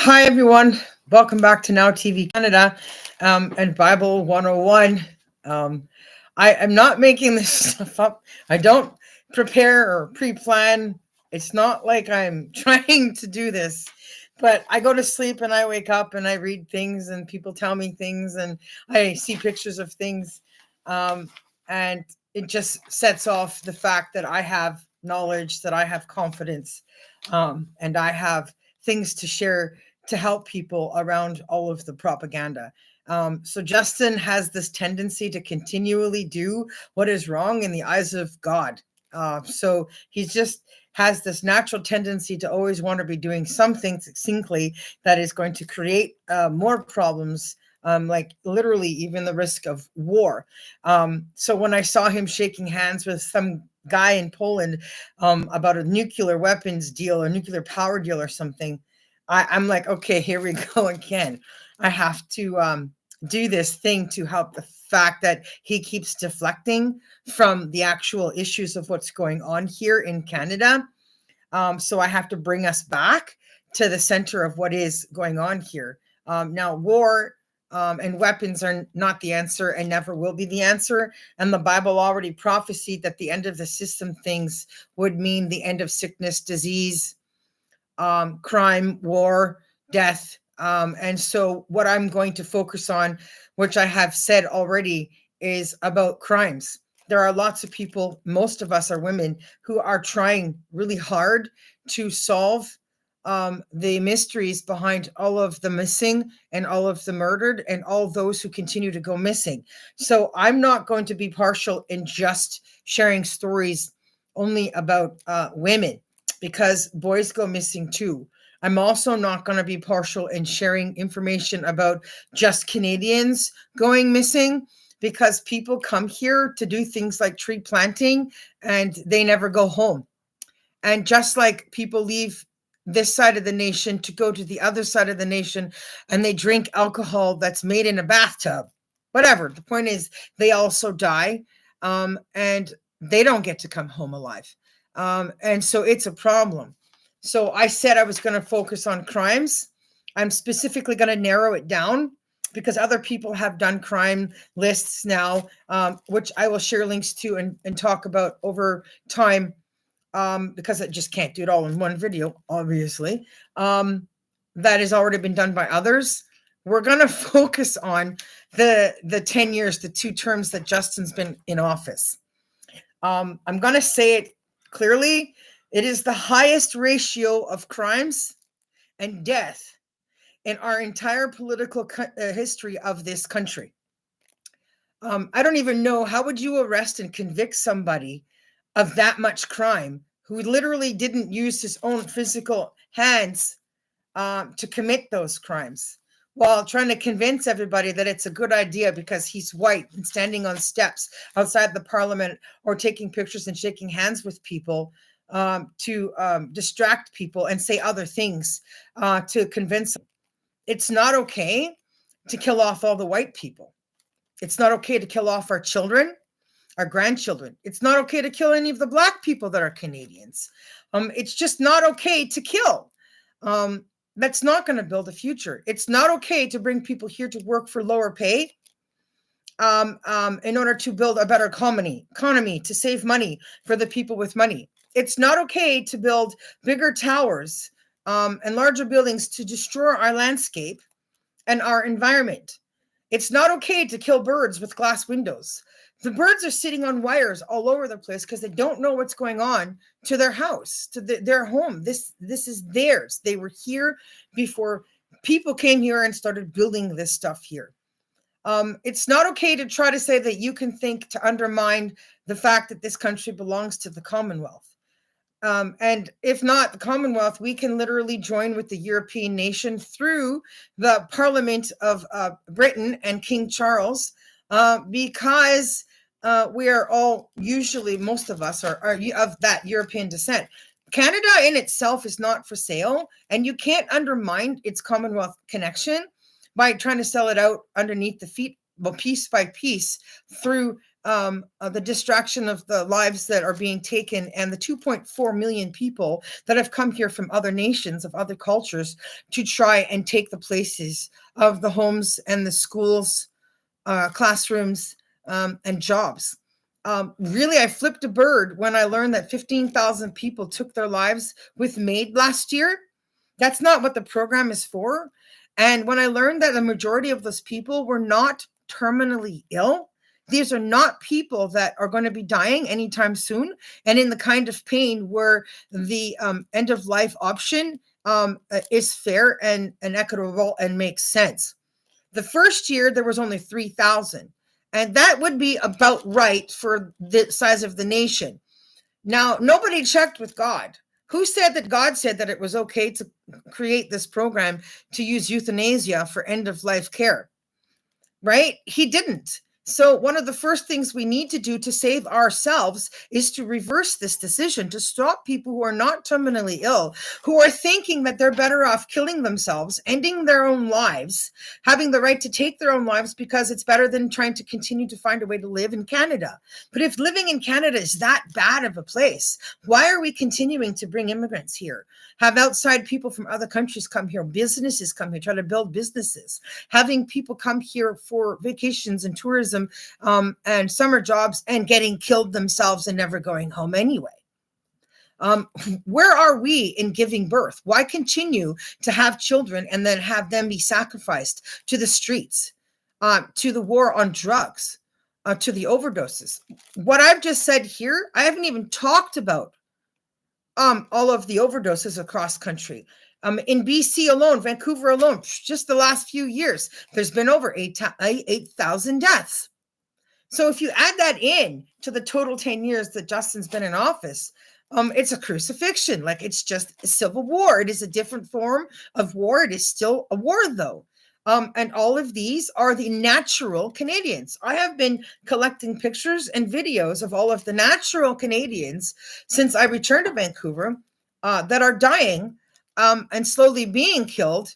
Hi, everyone. Welcome back to Now TV Canada and Bible 101. I am not making this stuff up. I don't prepare or pre-plan. It's not like I'm trying to do this, but I go to sleep and I wake up and I read things and people tell me things and I see pictures of things. And it just sets off the fact that I have knowledge, that I have confidence, and I have things to share to help people around all of the propaganda. So Justin has this tendency to continually do what is wrong in the eyes of God. So he just has this natural tendency to always want to be doing something succinctly that is going to create more problems, like literally even the risk of war. So when I saw him shaking hands with some guy in Poland about a nuclear weapons deal or nuclear power deal or something, I'm like, okay, here we go again. I have to do this thing to help the fact that he keeps deflecting from the actual issues of what's going on here in Canada. So I have to bring us back to the center of what is going on here. Now, war and weapons are not the answer and never will be the answer. And the Bible already prophesied that the end of the system things would mean the end of sickness, disease, crime, war, death. And so what I'm going to focus on, which I have said already, is about crimes. There are lots of people, most of us are women, who are trying really hard to solve the mysteries behind all of the missing and all of the murdered and all those who continue to go missing. So I'm not going to be partial in just sharing stories only about women, because boys go missing too. I'm also not going to be partial in sharing information about just Canadians going missing, because people come here to do things like tree planting and they never go home. And just like people leave this side of the nation to go to the other side of the nation and they drink alcohol that's made in a bathtub, whatever. The point is, they also die, and they don't get to come home alive. And so it's a problem. So I said I was going to focus on crimes. I'm specifically going to narrow it down because other people have done crime lists now, which I will share links to and talk about over time, because I just can't do it all in one video, obviously. That has already been done by others. We're going to focus on the 10 years, the 2 terms that Justin's been in office. I'm going to say it clearly. It is the highest ratio of crimes and death in our entire political history of this country. I don't even know, how would you arrest and convict somebody of that much crime who literally didn't use his own physical hands to commit those crimes, while trying to convince everybody that it's a good idea because he's white and standing on steps outside the parliament or taking pictures and shaking hands with people to distract people and say other things to convince them. It's not okay to kill off all the white people. It's not okay to kill off our children, our grandchildren. It's not okay to kill any of the Black people that are Canadians. It's just not okay to kill. That's not going to build a future. It's not okay to bring people here to work for lower pay in order to build a better economy, to save money for the people with money. It's not okay to build bigger towers and larger buildings to destroy our landscape and our environment. It's not okay to kill birds with glass windows. The birds are sitting on wires all over the place because they don't know what's going on to their house, to their home. This is theirs. They were here before people came here and started building this stuff here. It's not okay to try to say that you can think to undermine the fact that this country belongs to the Commonwealth. And if not the Commonwealth, we can literally join with the European nation through the Parliament of Britain and King Charles, because we are all, usually most of us are of that European descent. Canada in itself is not for sale, and you can't undermine its Commonwealth connection by trying to sell it out underneath the feet, well, piece by piece, through the distraction of the lives that are being taken, and the 2.4 million people that have come here from other nations, of other cultures, to try and take the places of the homes and the schools, classrooms, and jobs. Really, I flipped a bird when I learned that 15,000 people took their lives with MAID last year. That's not what the program is for. And when I learned that the majority of those people were not terminally ill, these are not people that are going to be dying anytime soon and in the kind of pain where the end of life option is fair and equitable and makes sense. The first year, there was only 3,000. And that would be about right for the size of the nation. Now, nobody checked with God. Who said that God said that it was okay to create this program to use euthanasia for end of life care? Right? He didn't. So one of the first things we need to do to save ourselves is to reverse this decision, to stop people who are not terminally ill, who are thinking that they're better off killing themselves, ending their own lives, having the right to take their own lives because it's better than trying to continue to find a way to live in Canada. But if living in Canada is that bad of a place, why are we continuing to bring immigrants here? Have outside people from other countries come here, businesses come here, try to build businesses, having people come here for vacations and tourism, and summer jobs, and getting killed themselves and never going home anyway. Where are we in giving birth? Why continue to have children and then have them be sacrificed to the streets, to the war on drugs, to the overdoses? What I've just said here, I haven't even talked about all of the overdoses across country. In BC alone, Vancouver alone, just the last few years, there's been over 8,000 deaths. So if you add that in to the total 10 years that Justin's been in office, it's a crucifixion. Like, it's just a civil war. It is a different form of war. It is still a war, though. And all of these are the natural Canadians. I have been collecting pictures and videos of all of the natural Canadians since I returned to Vancouver that are dying and slowly being killed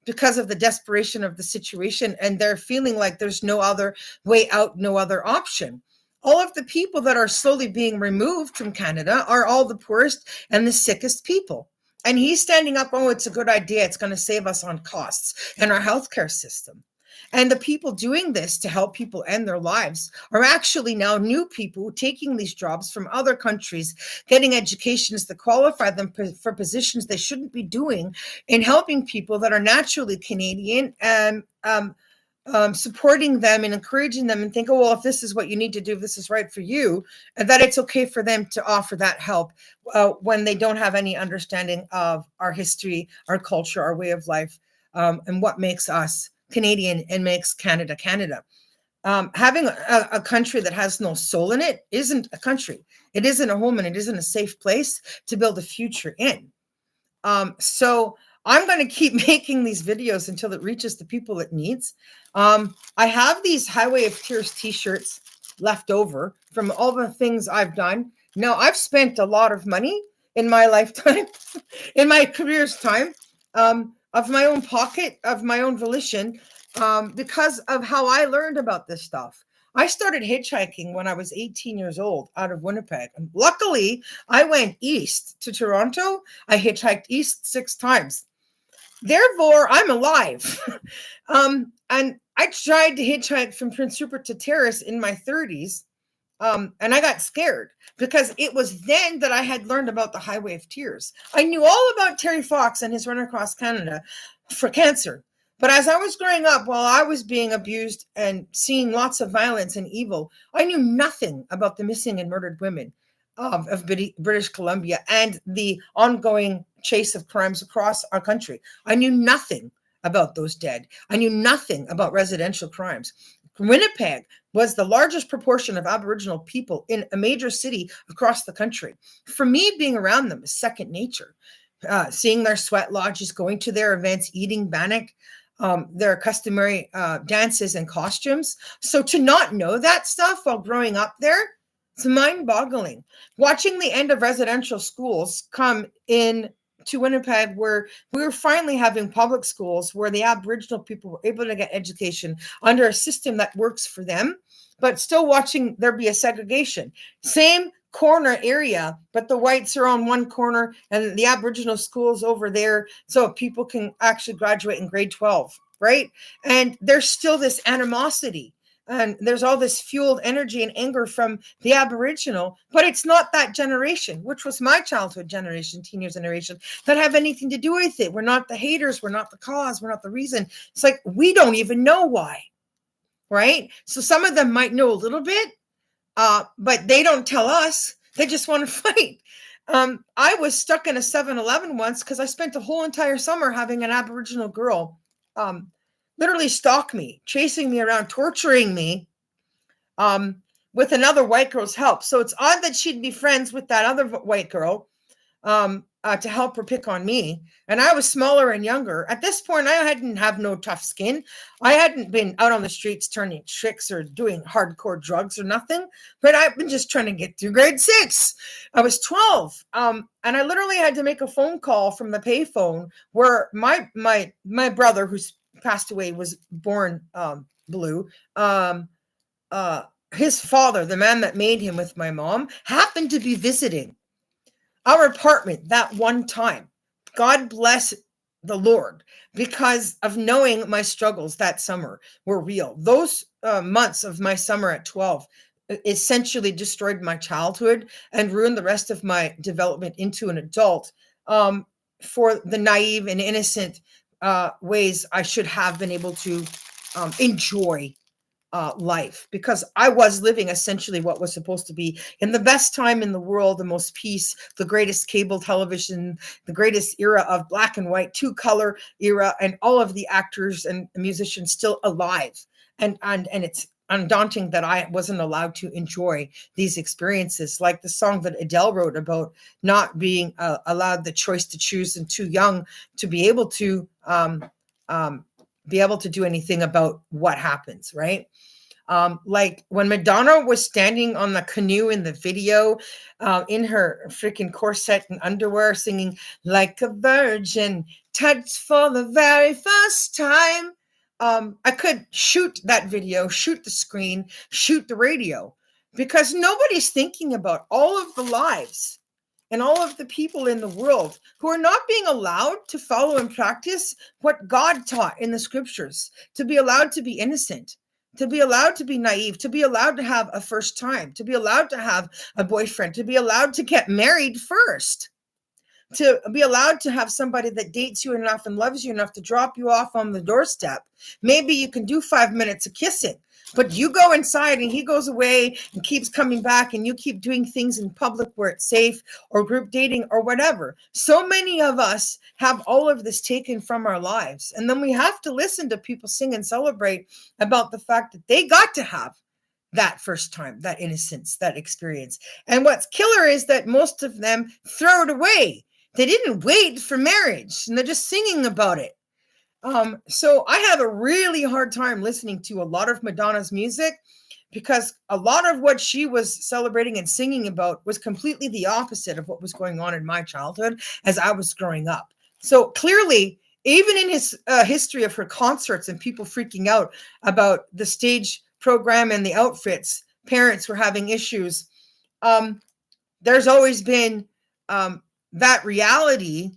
because of the desperation of the situation, and they're feeling like there's no other way out, no other option. All of the people that are slowly being removed from Canada are all the poorest and the sickest people. And he's standing up, oh, it's a good idea, it's going to save us on costs in our healthcare system. And the people doing this to help people end their lives are actually now new people taking these jobs from other countries, getting educations that qualify them for positions they shouldn't be doing, in helping people that are naturally Canadian, and supporting them and encouraging them, and think, oh, well, if this is what you need to do, if this is right for you, and that it's okay for them to offer that help when they don't have any understanding of our history, our culture, our way of life, and what makes us Canadian and makes Canada Canada. Having a country that has no soul in it isn't a country. It isn't a home, and it isn't a safe place to build a future in. So I'm going to keep making these videos until it reaches the people it needs. I have these Highway of Tears t-shirts left over from all the things I've done. Now, I've spent a lot of money in my lifetime, in my career's time, of my own pocket, of my own volition, because of how I learned about this stuff. I started hitchhiking when I was 18 years old out of Winnipeg. And luckily, I went east to Toronto. I hitchhiked east 6 times. Therefore, I'm alive. And I tried to hitchhike from Prince Rupert to Terrace in my 30s. And I got scared because it was then that I had learned about the Highway of Tears. I knew all about Terry Fox and his run across Canada for cancer. But as I was growing up, while I was being abused and seeing lots of violence and evil, I knew nothing about the missing and murdered women of British Columbia and the ongoing chase of crimes across our country. I knew nothing about those dead. I knew nothing about residential crimes. Winnipeg was the largest proportion of Aboriginal people in a major city across the country. For me, being around them is second nature. Seeing their sweat lodges, going to their events, eating bannock, their customary dances and costumes. So to not know that stuff while growing up there, it's mind-boggling. Watching the end of residential schools come in to Winnipeg, where we were finally having public schools where the Aboriginal people were able to get education under a system that works for them, but still watching there be a segregation. Same corner area, but the whites are on one corner and the Aboriginal schools over there, so people can actually graduate in grade 12, right? And there's still this animosity. And there's all this fueled energy and anger from the Aboriginal, but it's not that generation, which was my childhood generation, teenage generation, that have anything to do with it. We're not the haters. We're not the cause. We're not the reason. It's like, we don't even know why, right? So some of them might know a little bit, but they don't tell us. They just want to fight. I was stuck in a 7-Eleven once because I spent the whole entire summer having an Aboriginal girl literally stalk me, chasing me around, torturing me with another white girl's help. So it's odd that she'd be friends with that other white girl to help her pick on me. And I was smaller and younger. At this point, I hadn't have no tough skin. I hadn't been out on the streets turning tricks or doing hardcore drugs or nothing, but I've been just trying to get through grade 6. I was 12. And I literally had to make a phone call from the payphone where my brother, who's passed away, was born blue. His father, the man that made him with my mom, happened to be visiting our apartment that one time. God bless the Lord, because of knowing my struggles that summer were real. Those months of my summer at 12 essentially destroyed my childhood and ruined the rest of my development into an adult for the naive and innocent ways I should have been able to enjoy life, because I was living essentially what was supposed to be in the best time in the world, the most peace, the greatest cable television, the greatest era of black and white, 2-color era, and all of the actors and musicians still alive. And it's undaunting that I wasn't allowed to enjoy these experiences, like the song that Adele wrote about not being allowed the choice to choose and too young to be able to do anything about what happens, right? Like when Madonna was standing on the canoe in the video, in her freaking corset and underwear, singing "Like a Virgin, touched for the very first time." I could shoot that video, shoot the screen, shoot the radio, because nobody's thinking about all of the lives and all of the people in the world who are not being allowed to follow and practice what God taught in the scriptures, to be allowed to be innocent, to be allowed to be naive, to be allowed to have a first time, to be allowed to have a boyfriend, to be allowed to get married first, to be allowed to have somebody that dates you enough and loves you enough to drop you off on the doorstep. Maybe you can do 5 minutes of kissing, but you go inside and he goes away and keeps coming back, and you keep doing things in public where it's safe, or group dating or whatever. So many of us have all of this taken from our lives. And then we have to listen to people sing and celebrate about the fact that they got to have that first time, that innocence, that experience. And what's killer is that most of them throw it away. They didn't wait for marriage, and they're just singing about it. So I have a really hard time listening to a lot of Madonna's music, because a lot of what she was celebrating and singing about was completely the opposite of what was going on in my childhood as I was growing up. So clearly, even in his history of her concerts and people freaking out about the stage program and the outfits, parents were having issues. There's always been that reality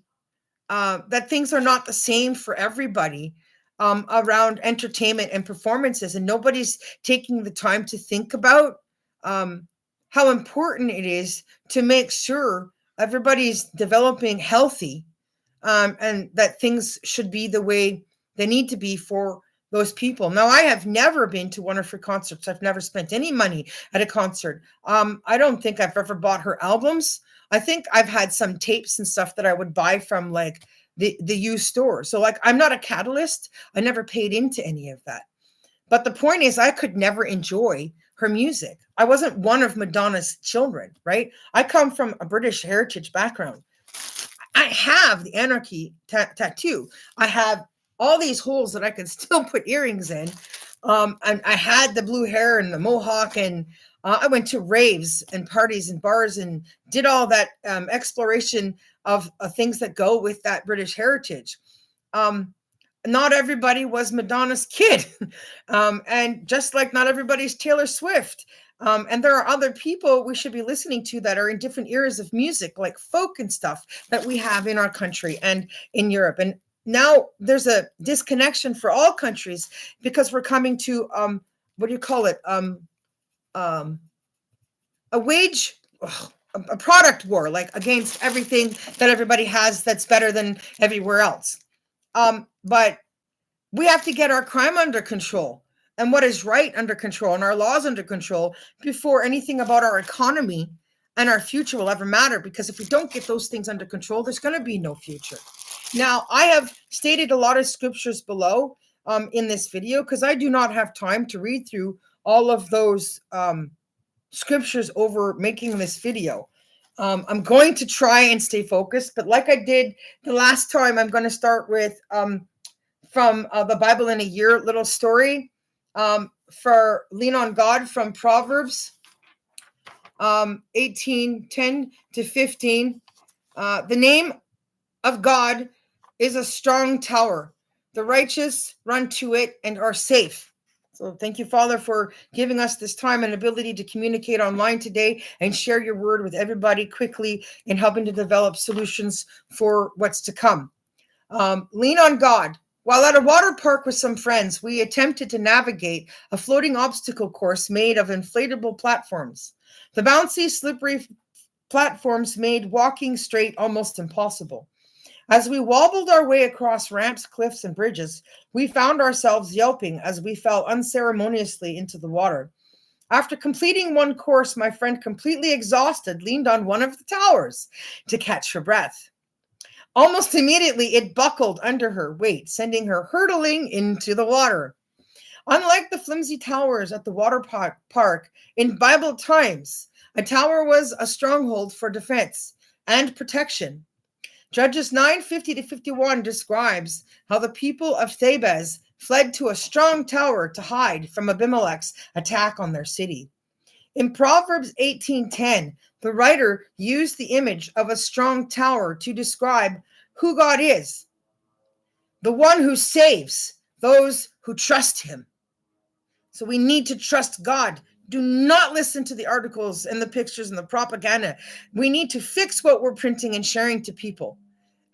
that things are not the same for everybody around entertainment and performances, and nobody's taking the time to think about how important it is to make sure everybody's developing healthy, and that things should be the way they need to be for those people. Now, I have never been to one of her concerts. I've never spent any money at a concert. I don't think I've ever bought her albums. I think I've had some tapes and stuff that I would buy from like the used store. So like, I'm not a catalyst. I never paid into any of that. But the point is, I could never enjoy her music. I wasn't one of Madonna's children, right? I come from a British heritage background. I have the anarchy tattoo. I have all these holes that I can still put earrings in. And I had the blue hair and the mohawk, and I went to raves and parties and bars and did all that exploration of things that go with that British heritage. not everybody was Madonna's kid. And just like not everybody's Taylor Swift. And there are other people we should be listening to that are in different eras of music, like folk and stuff that we have in our country and in Europe. And now there's a disconnection for all countries because we're coming to, what do you call it? A wage, a product war, like against everything that everybody has that's better than everywhere else. But we have to get our crime under control and what is right under control and our laws under control before anything about our economy and our future will ever matter. Because if we don't get those things under control, there's going to be no future. Now, I have stated a lot of scriptures below in this video because I do not have time to read through all of those scriptures over making this video. I'm going to try and stay focused, but like I did the last time, I'm going to start with from the Bible in a Year little story for Lean on God from Proverbs 18:10 to 15. The name of God is a strong tower. The righteous run to it and are safe. So thank you, Father, for giving us this time and ability to communicate online today and share your word with everybody quickly and helping to develop solutions for what's to come. Lean on God. While at a water park with some friends, we attempted to navigate a floating obstacle course made of inflatable platforms. The bouncy, slippery platforms made walking straight almost impossible. As we wobbled our way across ramps, cliffs, and bridges, we found ourselves yelping as we fell unceremoniously into the water. After completing one course, my friend, completely exhausted, leaned on one of the towers to catch her breath. Almost immediately, it buckled under her weight, sending her hurtling into the water. Unlike the flimsy towers at the water park in Bible times, a tower was a stronghold for defense and protection. Judges 9:50-51 describes how the people of Thebez fled to a strong tower to hide from Abimelech's attack on their city. In Proverbs 18:10, the writer used the image of a strong tower to describe who God is, the one who saves those who trust him. So we need to trust God. Do not listen to the articles and the pictures and the propaganda. We need to fix what we're printing and sharing to people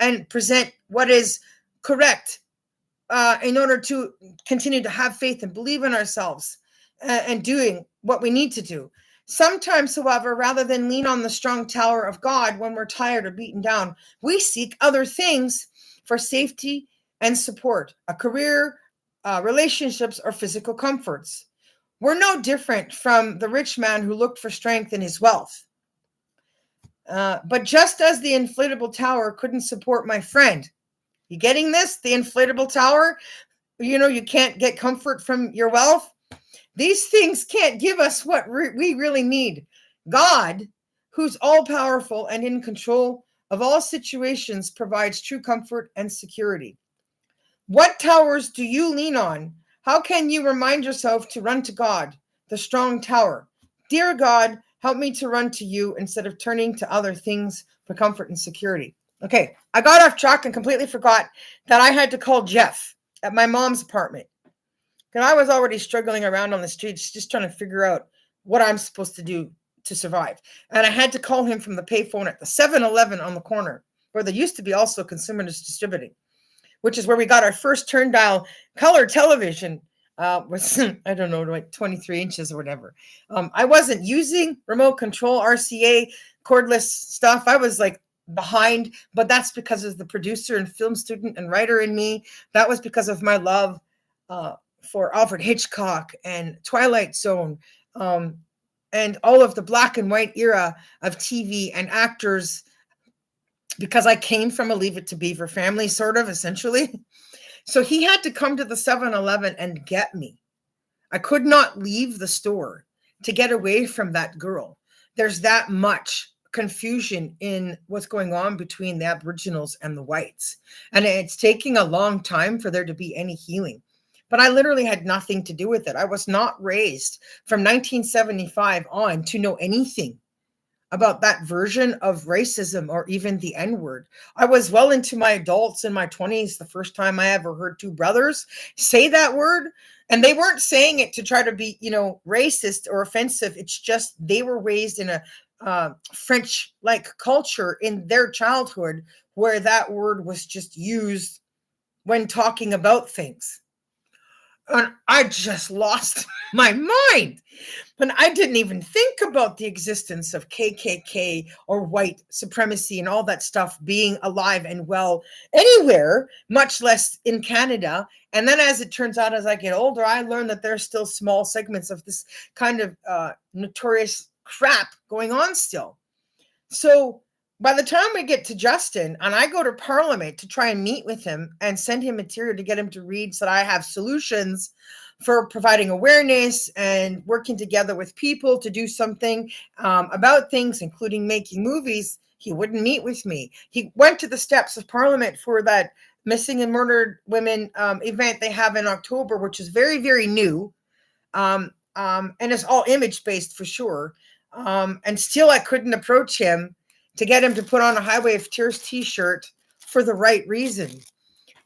and present what is correct in order to continue to have faith and believe in ourselves and doing what we need to do. Sometimes, however, rather than lean on the strong tower of God when we're tired or beaten down, we seek other things for safety and support, a career, relationships, or physical comforts. We're no different from the rich man who looked for strength in his wealth. But just as the inflatable tower couldn't support my friend, you getting this? The inflatable tower, you can't get comfort from your wealth. These things can't give us what we really need. God, who's all powerful and in control of all situations, provides true comfort and security. What towers do you lean on? How can you remind yourself to run to God, the strong tower? Dear God, help me to run to you instead of turning to other things for comfort and security. Okay, I got off track and completely forgot that I had to call Jeff at my mom's apartment. Because I was already struggling around on the streets, just trying to figure out what I'm supposed to do to survive. And I had to call him from the payphone at the 7-Eleven on the corner, where there used to be also Consumers Distributing, which is where we got our first turn dial color television. Was I don't know, like 23 inches or whatever. I wasn't using remote control RCA cordless stuff. I was like behind, but that's because of the producer and film student and writer in me. That was because of my love for Alfred Hitchcock and Twilight Zone and all of the black and white era of TV and actors, because I came from a Leave It to Beaver family, sort of, essentially. So he had to come to the 7-Eleven and get me. I could not leave the store to get away from that girl. There's that much confusion in what's going on between the Aboriginals and the whites. And it's taking a long time for there to be any healing. But I literally had nothing to do with it. I was not raised from 1975 on to know anything about that version of racism or even the N word. I was well into my adults in my 20s the first time I ever heard two brothers say that word. And they weren't saying it to try to be, racist or offensive. It's just they were raised in a French like culture in their childhood where that word was just used when talking about things. And I just lost my mind. And I didn't even think about the existence of KKK or white supremacy and all that stuff being alive and well anywhere, much less in Canada. And then as it turns out, as I get older, I learned that there's still small segments of this kind of notorious crap going on still. So by the time we get to Justin and I go to Parliament to try and meet with him and send him material to get him to read so that I have solutions for providing awareness and working together with people to do something about things, including making movies, he wouldn't meet with me. He went to the steps of Parliament for that missing and murdered women event they have in October, which is very, very new. And it's all image-based for sure. And still I couldn't approach him to get him to put on a Highway of Tears t-shirt for the right reason.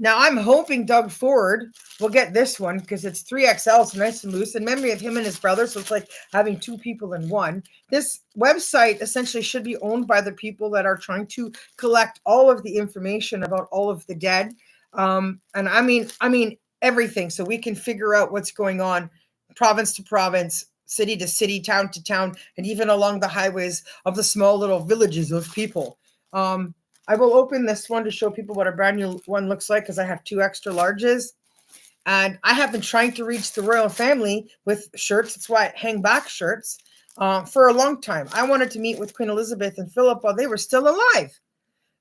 Now I'm hoping Doug Ford will get this one because it's 3XL, so nice and loose, in memory of him and his brother. So it's like having two people in one. This website essentially should be owned by the people that are trying to collect all of the information about all of the dead. And I mean everything, so we can figure out what's going on province to province, city to city, town to town, and even along the highways of the small little villages of people. I will open this one to show people what a brand new one looks like because I have two extra larges. And I have been trying to reach the royal family with shirts. That's why I hang back shirts for a long time. I wanted to meet with Queen Elizabeth and Philip while they were still alive.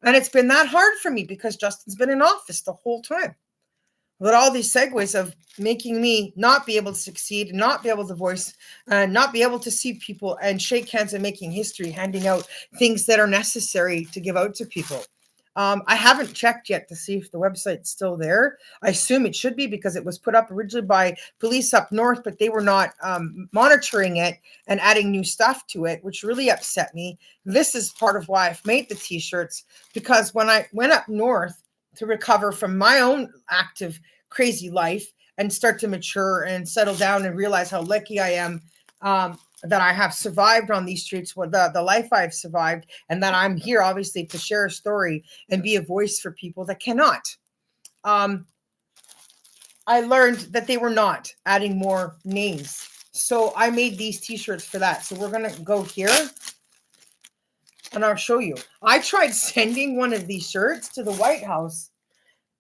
And it's been that hard for me because Justin's been in office the whole time. But all these segues of making me not be able to succeed, not be able to voice, and not be able to see people and shake hands and making history, handing out things that are necessary to give out to people. I haven't checked yet to see if the website's still there. I assume it should be because it was put up originally by police up north, but they were not monitoring it and adding new stuff to it, which really upset me. This is part of why I've made the t-shirts, because when I went up north to recover from my own active, crazy life and start to mature and settle down and realize how lucky I am that I have survived on these streets, with the life I've survived, and that I'm here, obviously, to share a story and be a voice for people that cannot. I learned that they were not adding more names. So I made these t-shirts for that. So we're going to go here. And I'll show you. I tried sending one of these shirts to the White House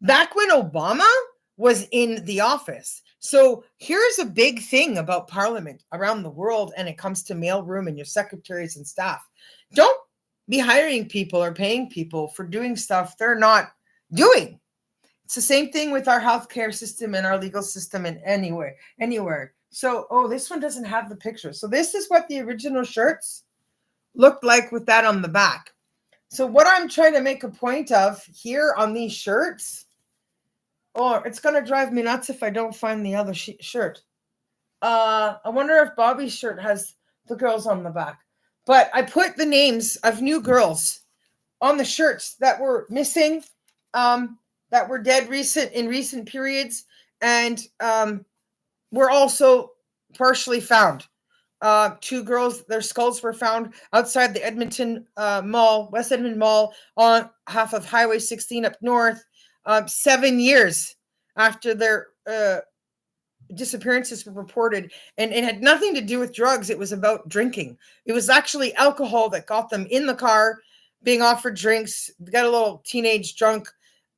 back when Obama was in the office. So here's a big thing about Parliament around the world, and it comes to mailroom and your secretaries and staff. Don't be hiring people or paying people for doing stuff they're not doing. It's the same thing with our healthcare system and our legal system and anywhere. So, this one doesn't have the picture. So this is what the original shirts looked like with that on the back. So what I'm trying to make a point of here on these shirts, it's going to drive me nuts if I don't find the other shirt. I wonder if Bobby's shirt has the girls on the back. But I put the names of new girls on the shirts that were missing, that were dead in recent periods, and were also partially found. Two girls, their skulls were found outside the Edmonton Mall, West Edmonton Mall, on half of Highway 16 up north, 7 years after their disappearances were reported. And it had nothing to do with drugs. It was about drinking. It was actually alcohol that got them in the car, being offered drinks. They got a little teenage drunk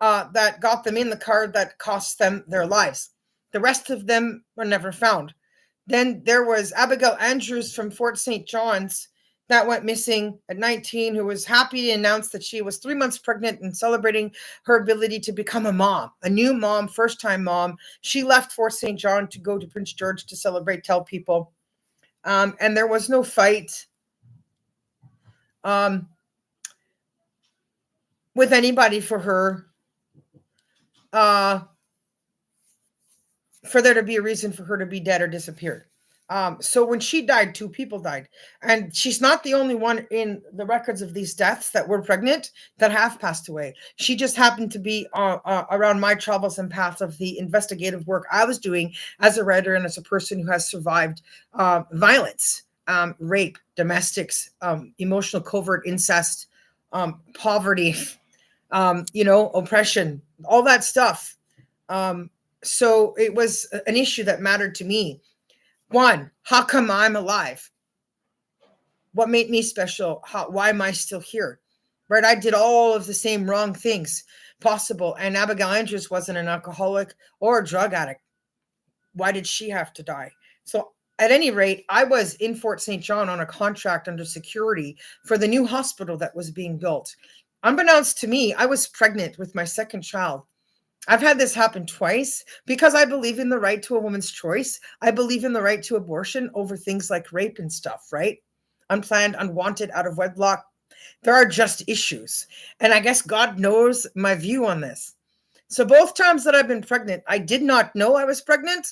that got them in the car that cost them their lives. The rest of them were never found. Then there was Abigail Andrews from Fort St. John's that went missing at 19, who was happy to announce that she was 3 months pregnant and celebrating her ability to become a mom, a new mom, first-time mom. She left Fort St. John to go to Prince George to celebrate, tell people. And there was no fight with anybody for her, for there to be a reason for her to be dead or disappeared. So when she died, two people died. And she's not the only one in the records of these deaths that were pregnant that have passed away. She just happened to be around my travels and paths of the investigative work I was doing as a writer and as a person who has survived violence, rape, domestics, emotional covert incest, poverty, oppression, all that stuff. So it was an issue that mattered to me. One, how come I'm alive? What made me special? Why am I still here? Right? I did all of the same wrong things possible. And Abigail Andrews wasn't an alcoholic or a drug addict. Why did she have to die? So at any rate, I was in Fort St. John on a contract under security for the new hospital that was being built. Unbeknownst to me, I was pregnant with my second child. I've had this happen twice because I believe in the right to a woman's choice. I believe in the right to abortion over things like rape and stuff, right? Unplanned, unwanted, out of wedlock. There are just issues. And I guess God knows my view on this. So both times that I've been pregnant, I did not know I was pregnant.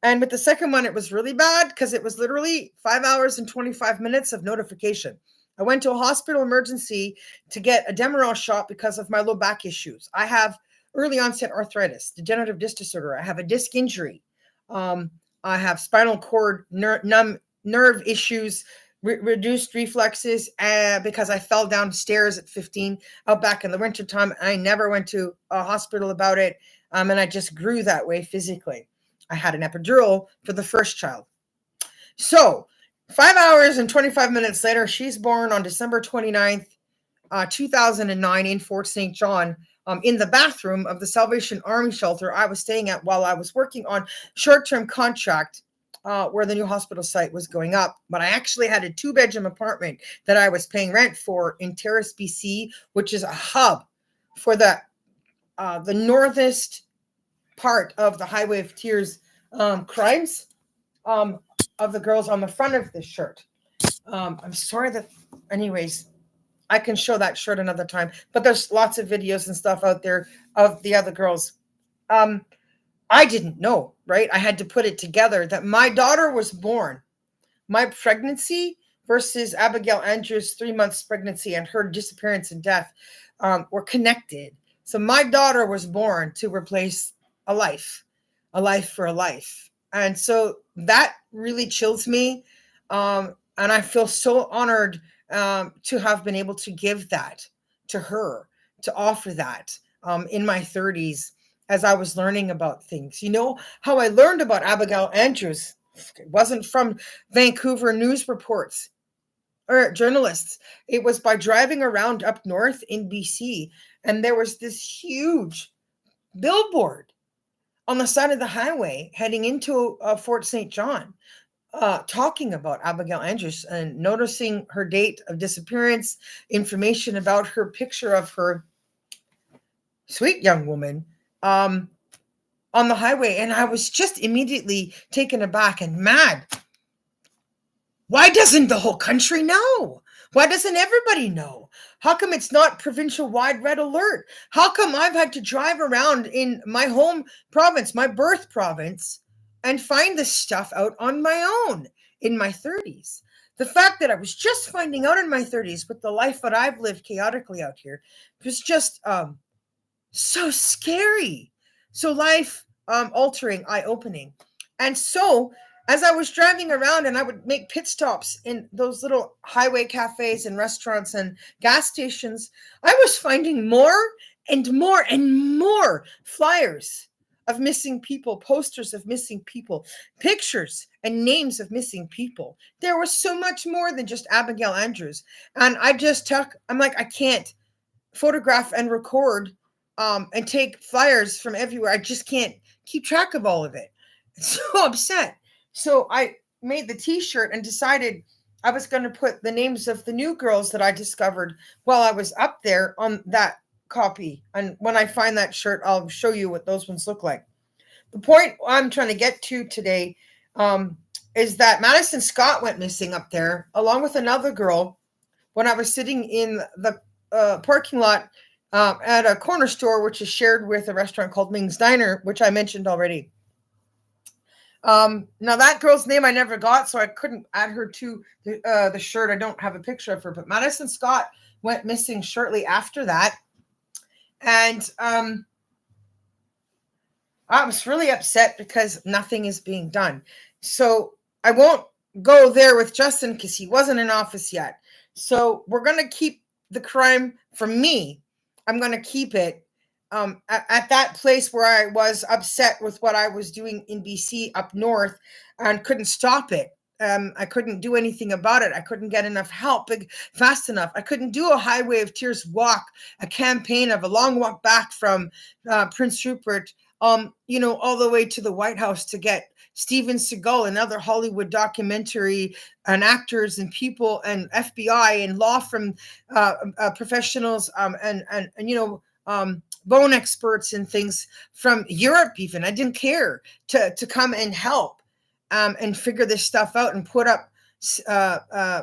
And with the second one, it was really bad because it was literally 5 hours and 25 minutes of notification. I went to a hospital emergency to get a Demerol shot because of my low back issues. I have early onset arthritis, degenerative disc disorder. I have a disc injury. I have spinal cord nerve issues, reduced reflexes because I fell downstairs at 15 out back in the wintertime. I never went to a hospital about it. And I just grew that way physically. I had an epidural for the first child. So 5 hours and 25 minutes later, she's born on December 29th, 2009 in Fort St. John. In the bathroom of the Salvation Army shelter I was staying at while I was working on short-term contract where the new hospital site was going up. But I actually had a 2-bedroom apartment that I was paying rent for in Terrace, BC, which is a hub for the northest part of the Highway of Tears crimes of the girls on the front of this shirt. I'm sorry that, anyways, I can show that shirt another time, but there's lots of videos and stuff out there of the other girls. I didn't know, right? I had to put it together that my daughter was born. My pregnancy versus Abigail Andrews' 3 months pregnancy and her disappearance and death were connected. So my daughter was born to replace a life for a life. And so that really chills me. And I feel so honored to have been able to give that to her, to offer that in my 30s as I was learning about things. You know how I learned about Abigail Andrews? It wasn't from Vancouver news reports or journalists. It was by driving around up north in BC, and there was this huge billboard on the side of the highway heading into Fort St. John, talking about Abigail Andrews and noticing her date of disappearance, information about her, picture of her, sweet young woman, on the highway. And I was just immediately taken aback and mad. Why doesn't the whole country know? Why doesn't everybody know? How come it's not provincial wide red alert? How come I've had to drive around in my home province, my birth province, and find this stuff out on my own in my 30s? The fact that I was just finding out in my 30s with the life that I've lived chaotically out here was just so scary, so life altering, eye-opening. And so as I was driving around and I would make pit stops in those little highway cafes and restaurants and gas stations, I was finding more and more and more flyers of missing people, posters of missing people, pictures and names of missing people. There was so much more than just Abigail Andrews. And I'm like, I can't photograph and record and take flyers from everywhere. I just can't keep track of all of it. I'm so upset. So I made the t-shirt and decided I was going to put the names of the new girls that I discovered while I was up there on that copy. And when I find that shirt, I'll show you what those ones look like. The point I'm trying to get to today is that Madison Scott went missing up there along with another girl when I was sitting in the parking lot at a corner store, which is shared with a restaurant called Ming's Diner, which I mentioned already. Now that girl's name I never got, so I couldn't add her to the shirt. I don't have a picture of her, but Madison Scott went missing shortly after that. And I was really upset because nothing is being done. So I won't go there with Justin because he wasn't in office yet. So we're going to keep the crime from me. I'm going to keep it at that place where I was upset with what I was doing in BC up north and couldn't stop it. I couldn't do anything about it. I couldn't get enough help fast enough. I couldn't do a Highway of Tears walk, a campaign of a long walk back from Prince Rupert, all the way to the White House to get Steven Seagal and other Hollywood documentary and actors and people and FBI and law from professionals and bone experts and things from Europe even. I didn't care to come and help and figure this stuff out and put up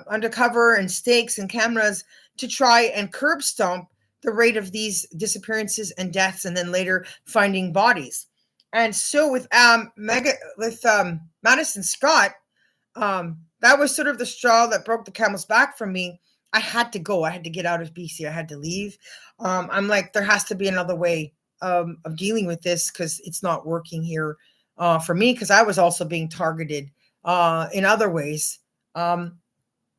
undercover and stakes and cameras to try and curb stomp the rate of these disappearances and deaths, and then later finding bodies. And so with Madison Scott, that was sort of the straw that broke the camel's back for me. I had to go. I had to get out of BC. I had to leave. I'm like, there has to be another way of dealing with this because it's not working here for me, because I was also being targeted in other ways. And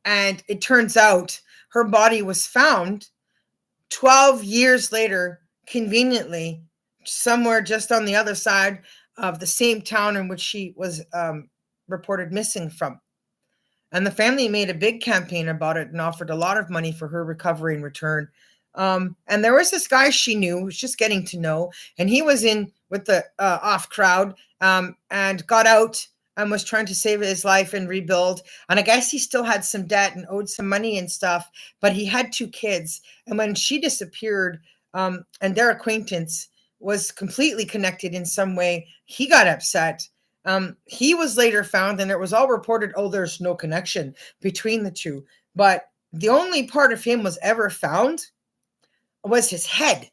it turns out her body was found 12 years later, conveniently, somewhere just on the other side of the same town in which she was reported missing from. And the family made a big campaign about it and offered a lot of money for her recovery and return. And there was this guy she knew, who was just getting to know, and he was in with the off crowd and got out and was trying to save his life and rebuild. And I guess he still had some debt and owed some money and stuff, but he had 2 kids. And when she disappeared, and their acquaintance was completely connected in some way, he got upset. He was later found, and it was all reported, there's no connection between the two. But the only part of him was ever found was his head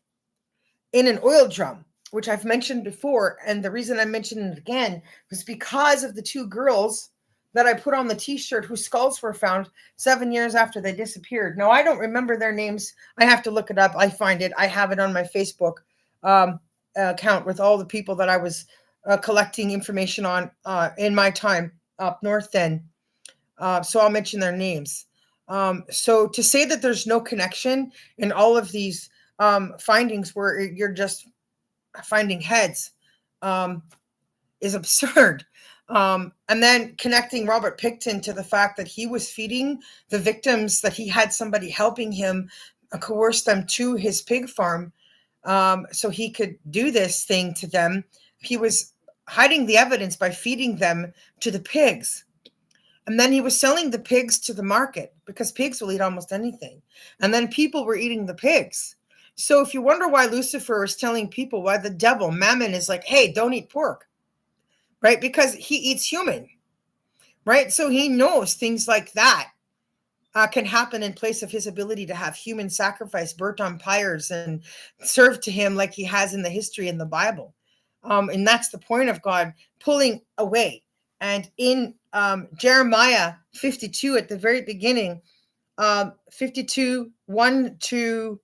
in an oil drum, which I've mentioned before. And the reason I mentioned it again was because of the 2 girls that I put on the t-shirt whose skulls were found 7 years after they disappeared. Now, I don't remember their names. I have to look it up. I find it. I have it on my Facebook account with all the people that I was collecting information on in my time up north then. So I'll mention their names. So to say that there's no connection in all of these findings where you're just finding heads is absurd. And then connecting Robert Pickton to the fact that he was feeding the victims, that he had somebody helping him coerce them to his pig farm so he could do this thing to them. He was hiding the evidence by feeding them to the pigs. And then he was selling the pigs to the market because pigs will eat almost anything. And then people were eating the pigs. So if you wonder why Lucifer is telling people, why the devil, Mammon, is like, hey, don't eat pork, right? Because he eats human, right? So he knows things like that can happen in place of his ability to have human sacrifice burnt on pyres and served to him like he has in the history in the Bible. And that's the point of God pulling away. And in Jeremiah 52 at the very beginning, 52, 1 to,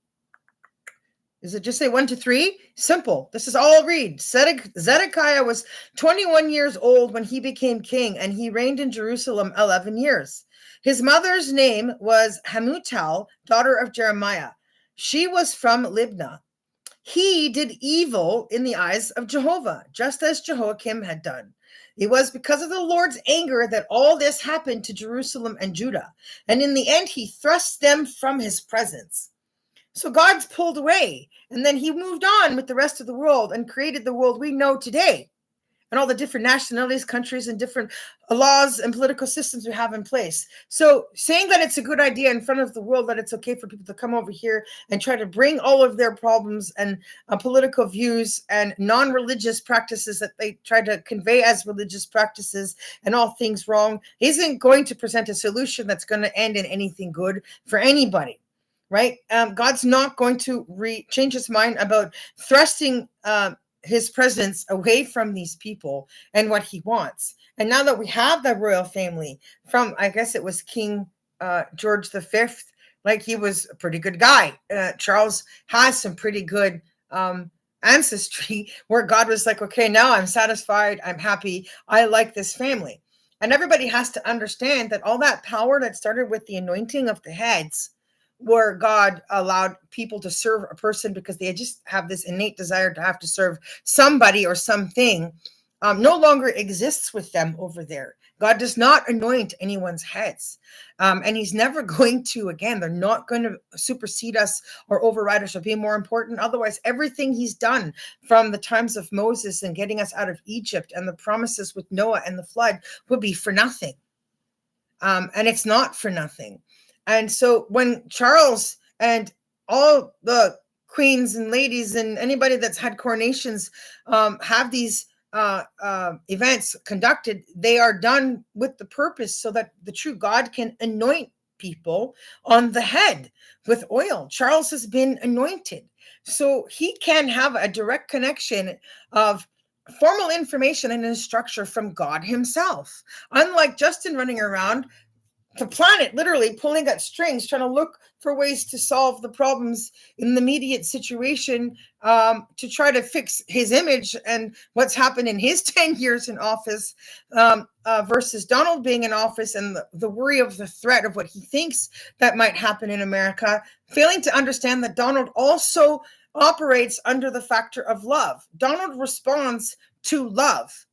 does it just say 1 to 3? Simple. This is all I'll read. Zedekiah was 21 years old when he became king, and he reigned in Jerusalem 11 years. His mother's name was Hamutal, daughter of Jeremiah. She was from Libnah. He did evil in the eyes of Jehovah, just as Jehoiakim had done. It was because of the Lord's anger that all this happened to Jerusalem and Judah. And in the end, he thrust them from his presence. So God's pulled away, and then he moved on with the rest of the world and created the world we know today, and all the different nationalities, countries, and different laws and political systems we have in place. So saying that it's a good idea in front of the world, that it's okay for people to come over here and try to bring all of their problems and political views and non-religious practices that they try to convey as religious practices and all things wrong, isn't going to present a solution that's going to end in anything good for anybody. Right? God's not going to change his mind about thrusting his presence away from these people and what he wants. And now that we have the royal family from, I guess it was King George V, like he was a pretty good guy. Charles has some pretty good ancestry where God was like, okay, now I'm satisfied. I'm happy. I like this family. And everybody has to understand that all that power that started with the anointing of the heads, where God allowed people to serve a person because they just have this innate desire to have to serve somebody or something, no longer exists with them over there. God does not anoint anyone's heads. And he's never going to, again, they're not going to supersede us or override us or be more important. Otherwise, everything he's done from the times of Moses and getting us out of Egypt and the promises with Noah and the flood would be for nothing. And it's not for nothing. And so when Charles and all the queens and ladies and anybody that's had coronations have these events conducted, they are done with the purpose so that the true God can anoint people on the head with oil. Charles has been anointed, so he can have a direct connection of formal information and instruction from God himself. Unlike Justin running around the planet literally pulling at strings, trying to look for ways to solve the problems in the immediate situation, to try to fix his image and what's happened in his 10 years in office, versus Donald being in office and the worry of the threat of what he thinks that might happen in America, failing to understand that Donald also operates under the factor of love. Donald responds to love,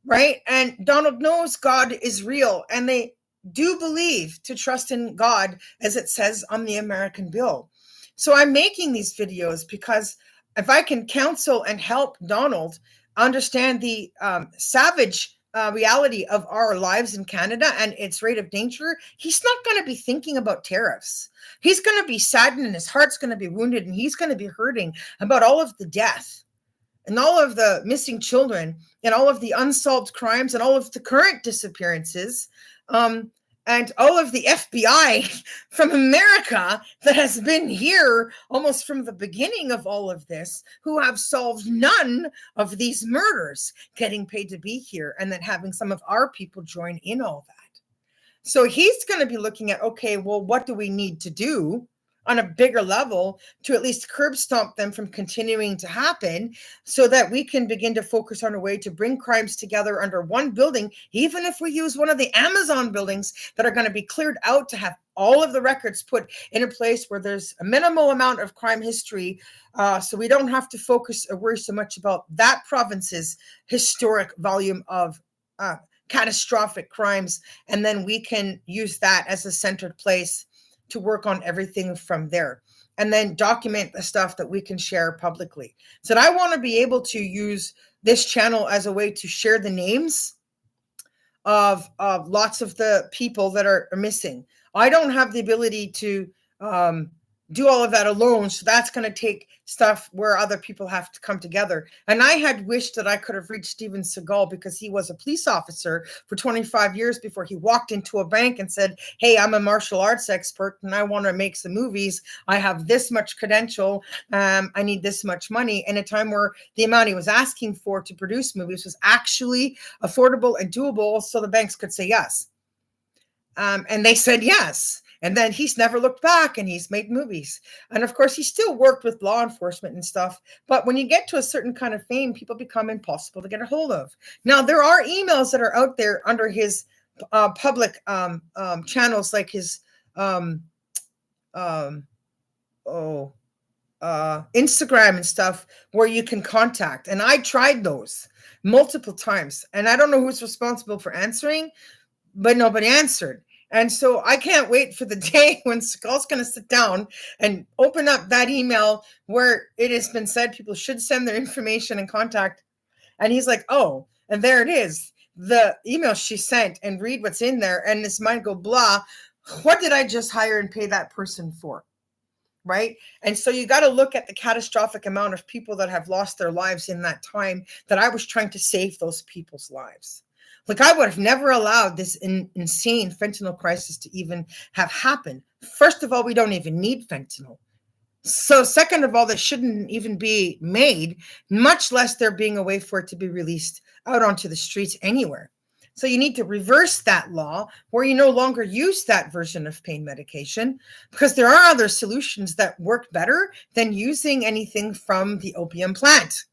right? And Donald knows God is real, and they do believe to trust in God, as it says on the American Bill. So I'm making these videos because if I can counsel and help Donald understand the savage reality of our lives in Canada and its rate of danger, he's not going to be thinking about tariffs. He's going to be saddened and his heart's going to be wounded and he's going to be hurting about all of the death and all of the missing children and all of the unsolved crimes and all of the current disappearances, and all of the FBI from America that has been here almost from the beginning of all of this, who have solved none of these murders, getting paid to be here, and then having some of our people join in all that. So he's going to be looking at, okay, well, what do we need to do on a bigger level to at least curb stomp them from continuing to happen, so that we can begin to focus on a way to bring crimes together under one building, even if we use one of the Amazon buildings that are going to be cleared out to have all of the records put in a place where there's a minimal amount of crime history, so we don't have to focus or worry so much about that province's historic volume of catastrophic crimes, and then we can use that as a centered place to work on everything from there, and then document the stuff that we can share publicly. So I want to be able to use this channel as a way to share the names of lots of the people that are missing. I don't have the ability to do all of that alone. So that's going to take stuff where other people have to come together. And I had wished that I could have reached Steven Seagal, because he was a police officer for 25 years before he walked into a bank and said, hey, I'm a martial arts expert and I want to make some movies. I have this much credential. I need this much money. In a time where the amount he was asking for to produce movies was actually affordable and doable, so the banks could say yes. And they said yes. And then he's never looked back, and he's made movies. And of course, he still worked with law enforcement and stuff. But when you get to a certain kind of fame, people become impossible to get a hold of. Now, there are emails that are out there under his public channels, like his Instagram and stuff, where you can contact. And I tried those multiple times. And I don't know who's responsible for answering, but nobody answered. And so I can't wait for the day when Seagal's going to sit down and open up that email where it has been said people should send their information and contact. And he's like, oh, and there it is, the email she sent, and read what's in there. And his mind go, blah, what did I just hire and pay that person for? Right? And so you got to look at the catastrophic amount of people that have lost their lives in that time that I was trying to save those people's lives. Like, I would have never allowed this insane fentanyl crisis to even have happened. First of all, we don't even need fentanyl. So second of all, that shouldn't even be made, much less there being a way for it to be released out onto the streets anywhere. So you need to reverse that law where you no longer use that version of pain medication, because there are other solutions that work better than using anything from the opium plant.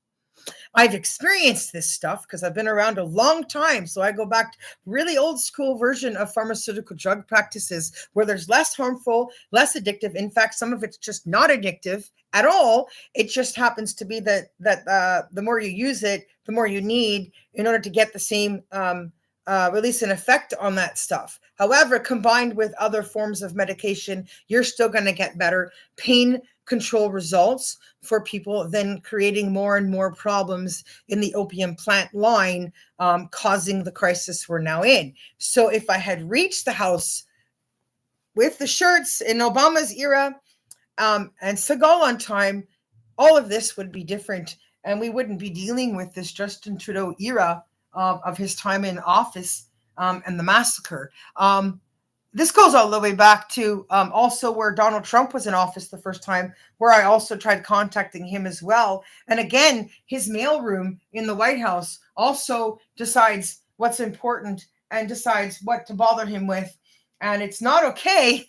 I've experienced this stuff because I've been around a long time. So I go back to really old school version of pharmaceutical drug practices where there's less harmful, less addictive. In fact, some of it's just not addictive at all. It just happens to be that the more you use it, the more you need in order to get the same release and effect on that stuff. However, combined with other forms of medication, you're still going to get better pain control results for people than creating more and more problems in the opium plant line, causing the crisis we're now in. So if I had reached the House with the shirts in Obama's era and Seagal on time, all of this would be different, and we wouldn't be dealing with this Justin Trudeau era of his time in office and the massacre. This goes all the way back to also where Donald Trump was in office the first time, where I also tried contacting him as well. And again, his mailroom in the White House also decides what's important and decides what to bother him with. And it's not okay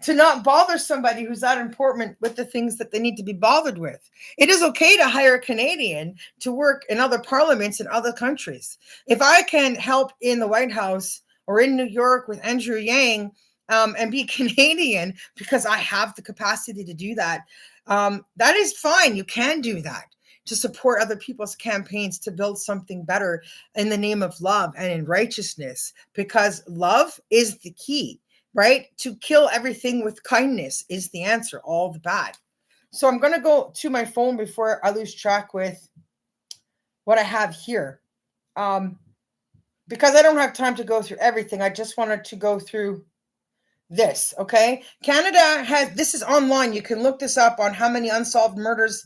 to not bother somebody who's that important with the things that they need to be bothered with. It is okay to hire a Canadian to work in other parliaments in other countries. If I can help in the White House or in New York with Andrew Yang and be Canadian because I have the capacity to do that, that is fine. You can do that to support other people's campaigns to build something better in the name of love and in righteousness, because love is the key, right? To kill everything with kindness is the answer, all the bad. So I'm going to go to my phone before I lose track with what I have here. Because I don't have time to go through everything. I just wanted to go through this, okay? Canada has, this is online. You can look this up on how many unsolved murders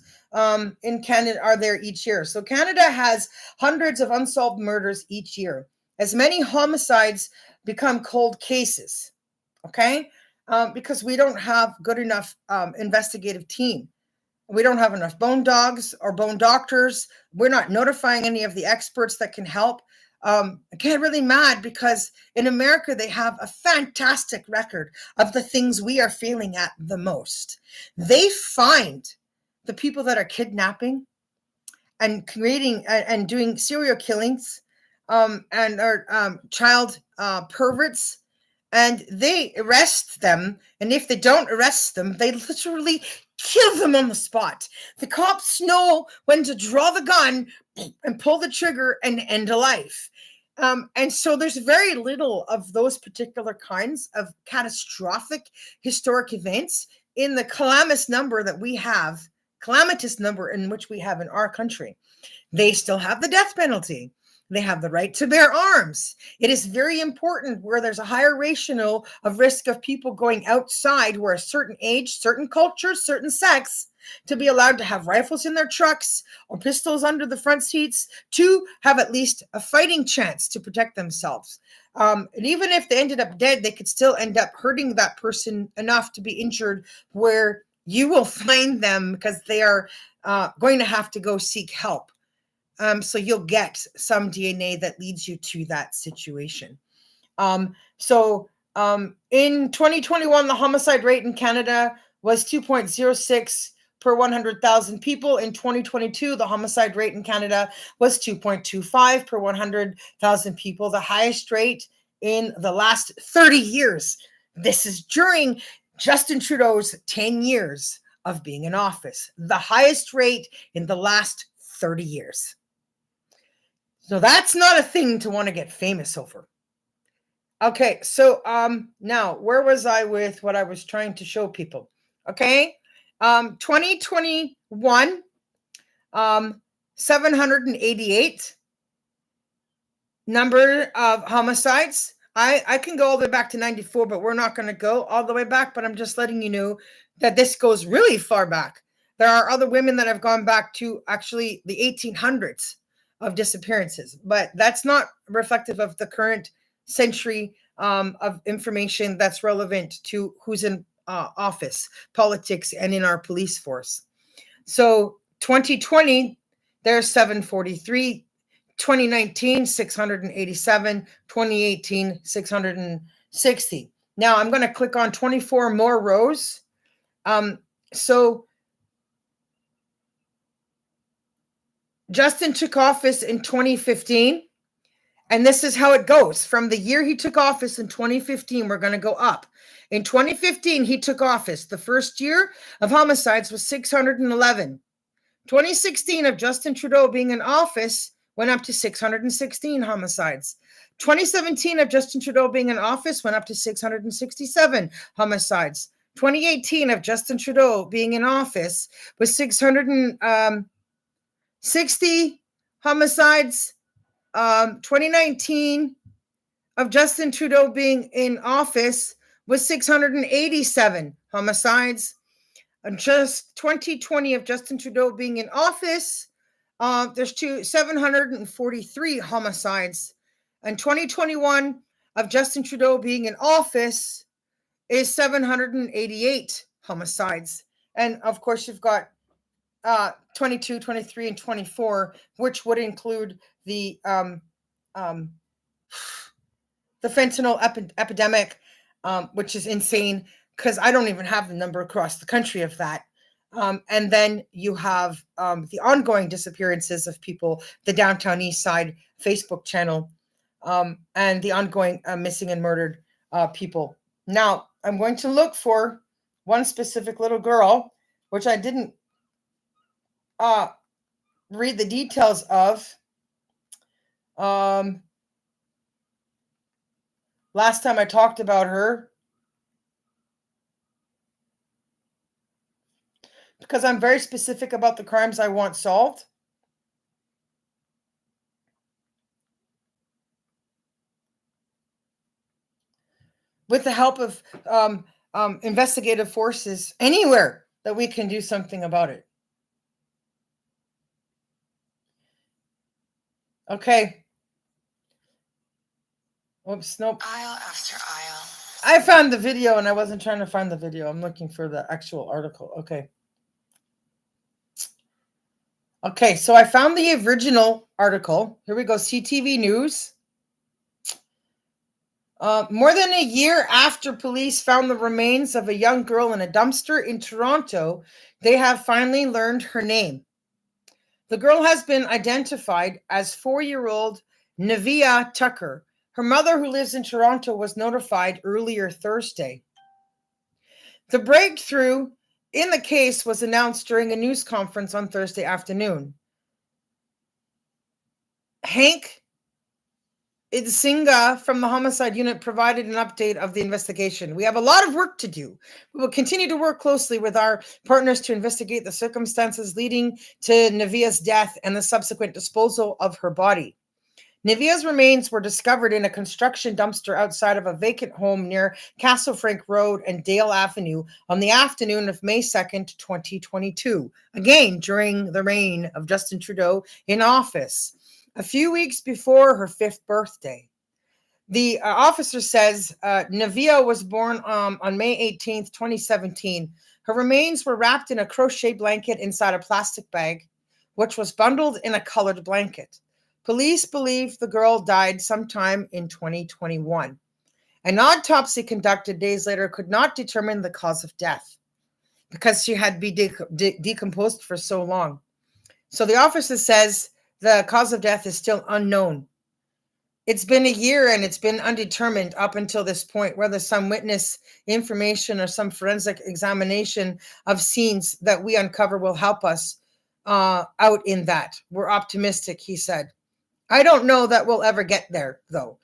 in Canada are there each year. So Canada has hundreds of unsolved murders each year. As many homicides become cold cases, okay? Because we don't have good enough investigative team. We don't have enough bone dogs or bone doctors. We're not notifying any of the experts that can help. I get really mad because in America, they have a fantastic record of the things we are failing at the most. They find the people that are kidnapping and creating and doing serial killings and are child perverts, and they arrest them. And if they don't arrest them, they literally kill them on the spot. The cops know when to draw the gun and pull the trigger and end a life. And so there's very little of those particular kinds of catastrophic historic events in the calamitous number in which we have in our country. They still have the death penalty. They have the right to bear arms. It is very important where there's a higher ratio of risk of people going outside who are a certain age, certain culture, certain sex, to be allowed to have rifles in their trucks or pistols under the front seats to have at least a fighting chance to protect themselves. And even if they ended up dead, they could still end up hurting that person enough to be injured where you will find them because they are going to have to go seek help. So you'll get some DNA that leads you to that situation. In 2021, the homicide rate in Canada was 2.06 per 100,000 people. In 2022, the homicide rate in Canada was 2.25 per 100,000 people, the highest rate in the last 30 years. This is during Justin Trudeau's 10 years of being in office, the highest rate in the last 30 years. So that's not a thing to want to get famous over. Okay, so now where was I with what I was trying to show people? Okay, 2021, 788 number of homicides. I can go all the way back to 94, but we're not going to go all the way back. But I'm just letting you know that this goes really far back. There are other women that have gone back to actually the 1800s of disappearances, but that's not reflective of the current century of information that's relevant to who's in office, politics, and in our police force. So 2020, there's 743. 2019, 687. 2018, 660. Now I'm going to click on 24 more rows. So Justin took office in 2015. And this is how it goes. From the year he took office in 2015, we're going to go up. In 2015, he took office. The first year of homicides was 611. 2016 of Justin Trudeau being in office went up to 616 homicides. 2017 of Justin Trudeau being in office went up to 667 homicides. 2018 of Justin Trudeau being in office was 660 homicides. 2019 of Justin Trudeau being in office was 687 homicides. And just 2020 of Justin Trudeau being in office, there's 743 homicides. And 2021 of Justin Trudeau being in office is 788 homicides. And of course, you've got 22, 23, and 24, which would include the fentanyl epidemic, which is insane because I don't even have the number across the country of that. And then you have the ongoing disappearances of people, the Downtown East Side Facebook channel, and the ongoing missing and murdered people. Now, I'm going to look for one specific little girl, which I didn't read the details of. Last time I talked about her, because I'm very specific about the crimes I want solved. With the help of investigative forces anywhere that we can do something about it. Okay. Oops, nope. Aisle after aisle. I found the video and I wasn't trying to find the video. I'm looking for the actual article. Okay. Okay, so I found the original article. Here we go, CTV News. More than a year after police found the remains of a young girl in a dumpster in Toronto, they have finally learned her name. The girl has been identified as 4-year-old Nevia Tucker. Her mother, who lives in Toronto, was notified earlier Thursday. The breakthrough in the case was announced during a news conference on Thursday afternoon. Hank Idsinga from the homicide unit provided an update of the investigation. We have a lot of work to do. We will continue to work closely with our partners to investigate the circumstances leading to Nevia's death and the subsequent disposal of her body. Nevia's remains were discovered in a construction dumpster outside of a vacant home near Castle Frank Road and Dale Avenue on the afternoon of May 2nd, 2022, again during the reign of Justin Trudeau in office, a few weeks before her 5th birthday. The officer says Nevia was born on May 18th, 2017. Her remains were wrapped in a crochet blanket inside a plastic bag, which was bundled in a colored blanket. Police believe the girl died sometime in 2021. An autopsy conducted days later could not determine the cause of death because she had been decomposed for so long. So the officer says the cause of death is still unknown. It's been a year and it's been undetermined up until this point, whether some witness information or some forensic examination of scenes that we uncover will help us out in that. We're optimistic, he said. I don't know that we'll ever get there, though.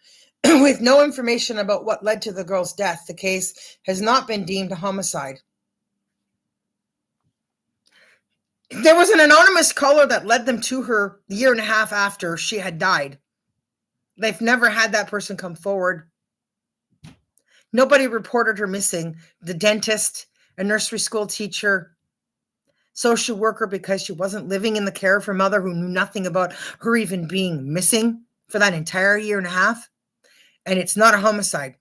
With no information about what led to the girl's death, the case has not been deemed a homicide. There was an anonymous caller that led them to her a year and a half after she had died. They've never had that person come forward. Nobody reported her missing. The dentist, a nursery school teacher, social worker, because she wasn't living in the care of her mother, who knew nothing about her even being missing for that entire year and a half. And it's not a homicide.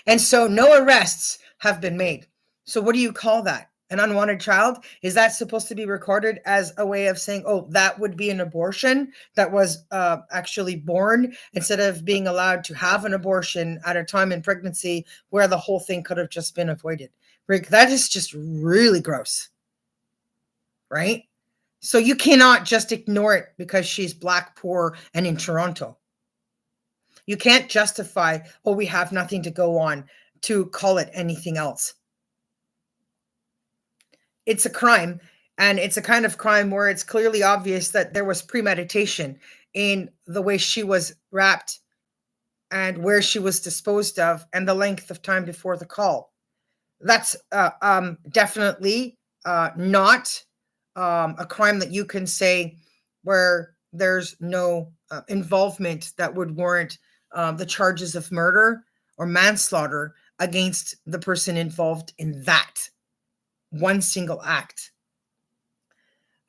And so no arrests have been made. So what do you call that? An unwanted child? Is that supposed to be recorded as a way of saying, oh, that would be an abortion that was actually born, instead of being allowed to have an abortion at a time in pregnancy where the whole thing could have just been avoided? Rick, that is just really gross, right? So you cannot just ignore it because she's Black, poor, and in Toronto. You can't justify, oh, we have nothing to go on, to call it anything else. It's a crime, and it's a kind of crime where it's clearly obvious that there was premeditation in the way she was wrapped and where she was disposed of and the length of time before the call. That's definitely not a crime that you can say where there's no involvement that would warrant the charges of murder or manslaughter against the person involved in that one single act.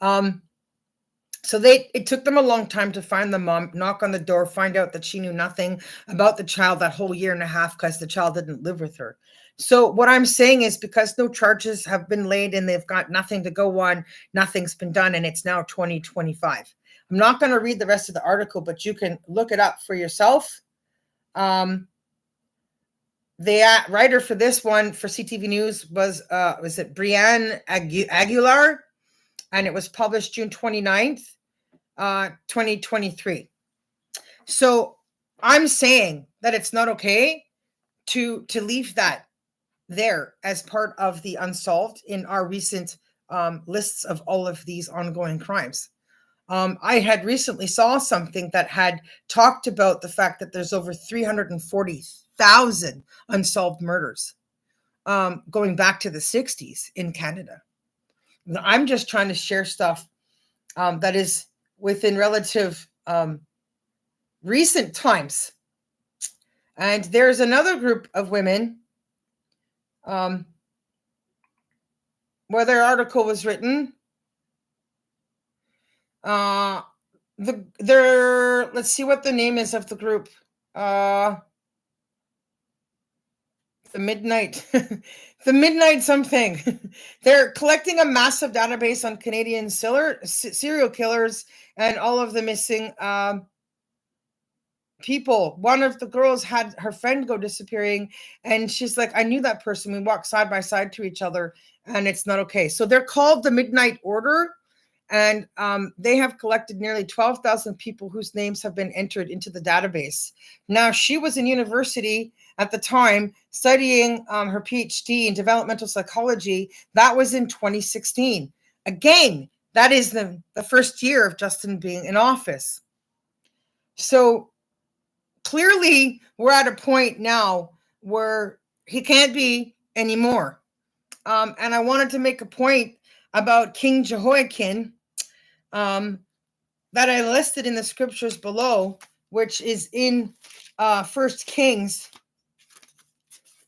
So it took them a long time to find the mom, knock on the door, find out that she knew nothing about the child that whole year and a half because the child didn't live with her. So what I'm saying is, because no charges have been laid and they've got nothing to go on, nothing's been done, and it's now 2025. I'm not going to read the rest of the article, but you can look it up for yourself. The writer for this one for CTV News was it Brianne Aguilar, and it was published June 29th, 2023. So I'm saying that it's not okay to leave that there as part of the unsolved in our recent lists of all of these ongoing crimes. I had recently saw something that had talked about the fact that there's over 340,000 unsolved murders going back to the 60s in Canada. I'm just trying to share stuff that is within relative recent times. And there's another group of women where their article was written. Let's see what the name is of the group. The Midnight, the Midnight something. They're collecting a massive database on Canadian serial killers and all of the missing people. One of the girls had her friend go disappearing, and she's like, I knew that person. We walked side by side to each other, and it's not okay. So they're called the Midnight Order, and they have collected nearly 12,000 people whose names have been entered into the database. Now, she was in university at the time studying her PhD in developmental psychology. That was in 2016. Again, that is the first year of Justin being in office. So clearly, we're at a point now where he can't be anymore. And I wanted to make a point about King Jehoiakim that I listed in the scriptures below, which is in 2 Kings,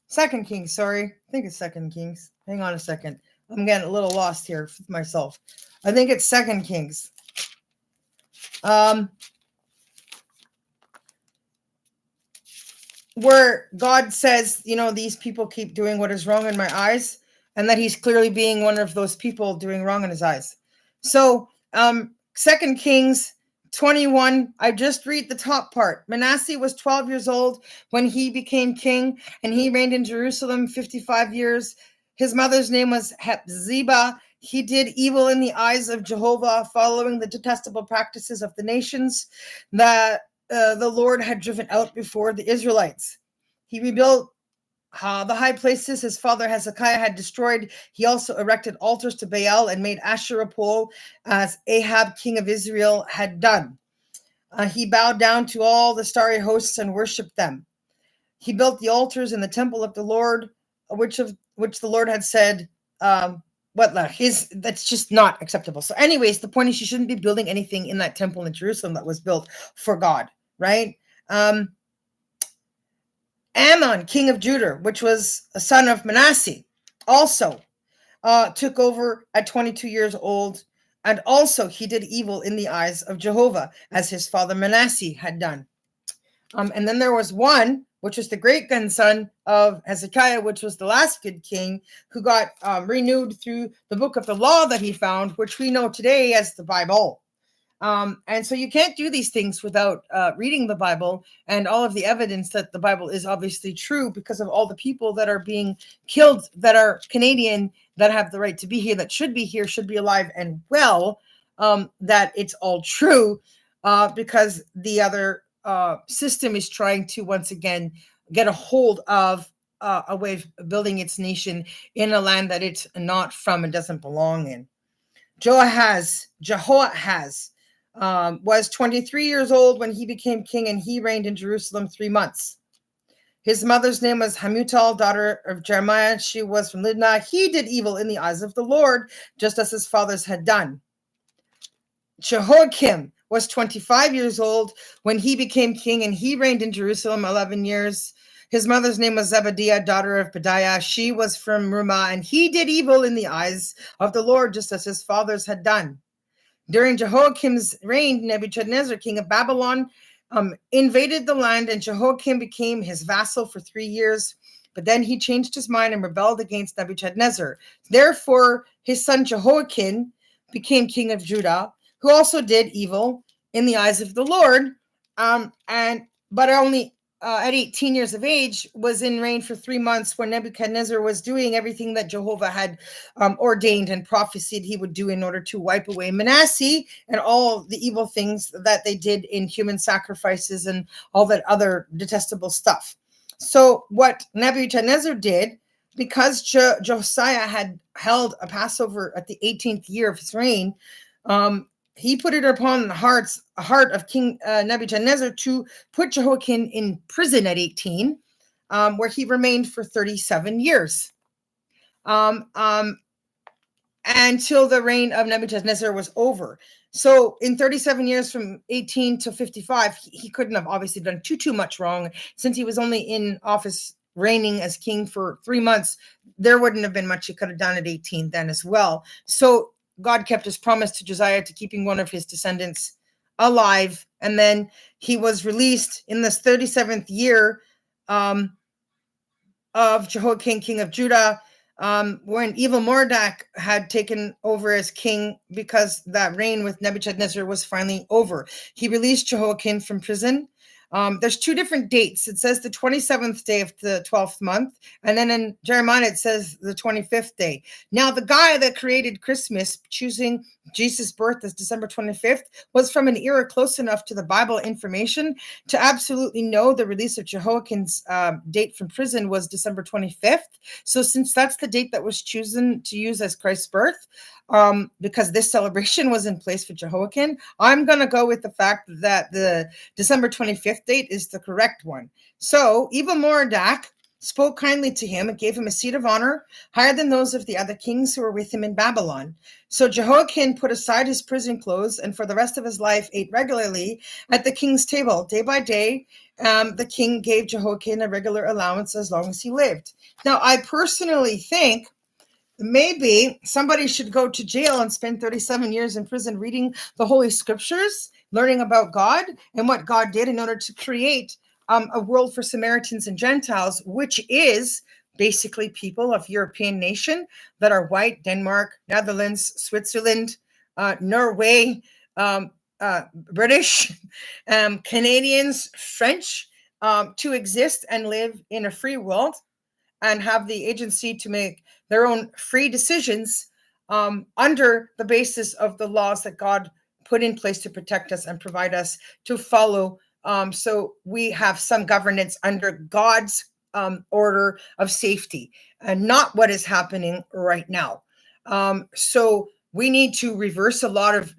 sorry. I think it's 2 Kings. Hang on a second. I'm getting a little lost here with myself. I think it's 2 Kings. Where God says, these people keep doing what is wrong in my eyes, and that he's clearly being one of those people doing wrong in his eyes. So 2 Kings 21, I just read the top part. Manasseh was 12 years old when he became king, and he reigned in Jerusalem 55 years. His mother's name was Hephzibah. He did evil in the eyes of Jehovah, following the detestable practices of the nations that the Lord had driven out before the Israelites. He rebuilt the high places his father Hezekiah had destroyed. He also erected altars to Baal and made Asherah pole, as Ahab, king of Israel, had done. He bowed down to all the starry hosts and worshipped them. He built the altars in the temple of the Lord, which the Lord had said, that's just not acceptable. So anyways, the point is, you shouldn't be building anything in that temple in Jerusalem that was built for God, right? Ammon, king of Judah, which was a son of Manasseh, also took over at 22 years old, and also he did evil in the eyes of Jehovah, as his father Manasseh had done. And then there was one which was the great grandson of Hezekiah, which was the last good king, who got renewed through the book of the law that he found, which we know today as the Bible. And so you can't do these things without reading the Bible and all of the evidence that the Bible is obviously true, because of all the people that are being killed that are Canadian, that have the right to be here, that should be here, should be alive and well, that it's all true, because the other system is trying to once again get a hold of a way of building its nation in a land that it's not from and doesn't belong in. Jehoahaz was 23 years old when he became king, and he reigned in Jerusalem 3 months. His mother's name was Hamutal, daughter of Jeremiah. She was from Libnah. He did evil in the eyes of the Lord, just as his fathers had done. Jehoiakim was 25 years old when he became king, and he reigned in Jerusalem 11 years. His mother's name was Zebadiah, daughter of Pedaiah. She was from Rumah, and he did evil in the eyes of the Lord, just as his fathers had done. During Jehoiakim's reign, Nebuchadnezzar, king of Babylon, invaded the land, and Jehoiakim became his vassal for 3 years. But then he changed his mind and rebelled against Nebuchadnezzar. Therefore, his son Jehoiakim became king of Judah, who also did evil in the eyes of the Lord, but only at 18 years of age was in reign for 3 months, when Nebuchadnezzar was doing everything that Jehovah had ordained and prophesied he would do in order to wipe away Manasseh and all the evil things that they did in human sacrifices and all that other detestable stuff. So what Nebuchadnezzar did, because Josiah had held a Passover at the 18th year of his reign, he put it upon the heart of King Nebuchadnezzar to put Jehoiakim in prison at 18, where he remained for 37 years, until the reign of Nebuchadnezzar was over. So in 37 years, from 18 to 55, he couldn't have obviously done too much wrong, since he was only in office reigning as king for 3 months. There wouldn't have been much he could have done at 18 then as well. So God kept his promise to Josiah to keeping one of his descendants alive. And then he was released in this 37th year of Jehoiakim, king of Judah, when Evil-Merodach had taken over as king, because that reign with Nebuchadnezzar was finally over. He released Jehoiakim from prison. There's 2 different dates. It says the 27th day of the 12th month, and then in Jeremiah it says the 25th day. Now, the guy that created Christmas, choosing Jesus' birth as December 25th, was from an era close enough to the Bible information to absolutely know the release of Jehoiakim's date from prison was December 25th. So since that's the date that was chosen to use as Christ's birth, because this celebration was in place for Jehoiakim, I'm going to go with the fact that the December 25th date is the correct one. So Evil-Merodach spoke kindly to him and gave him a seat of honor, higher than those of the other kings who were with him in Babylon. So Jehoiakim put aside his prison clothes, and for the rest of his life ate regularly at the king's table. Day by day, the king gave Jehoiakim a regular allowance as long as he lived. Now, I personally think maybe somebody should go to jail and spend 37 years in prison reading the Holy Scriptures, learning about God and what God did in order to create a world for Samaritans and Gentiles, which is basically people of European nation that are white: Denmark, Netherlands, Switzerland, Norway, British, Canadians, French, to exist and live in a free world and have the agency to make their own free decisions under the basis of the laws that God put in place to protect us and provide us to follow. So we have some governance under God's order of safety, and not what is happening right now. So we need to reverse a lot of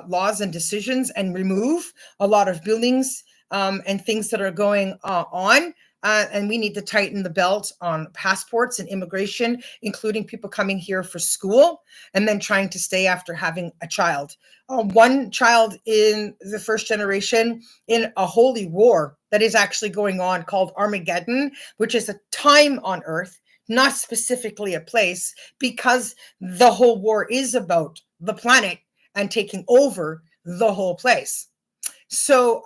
laws and decisions and remove a lot of buildings and things that are going on. And we need to tighten the belt on passports and immigration, including people coming here for school and then trying to stay after having a child. One child in the first generation in a holy war that is actually going on called Armageddon, which is a time on earth, not specifically a place, because the whole war is about the planet and taking over the whole place. So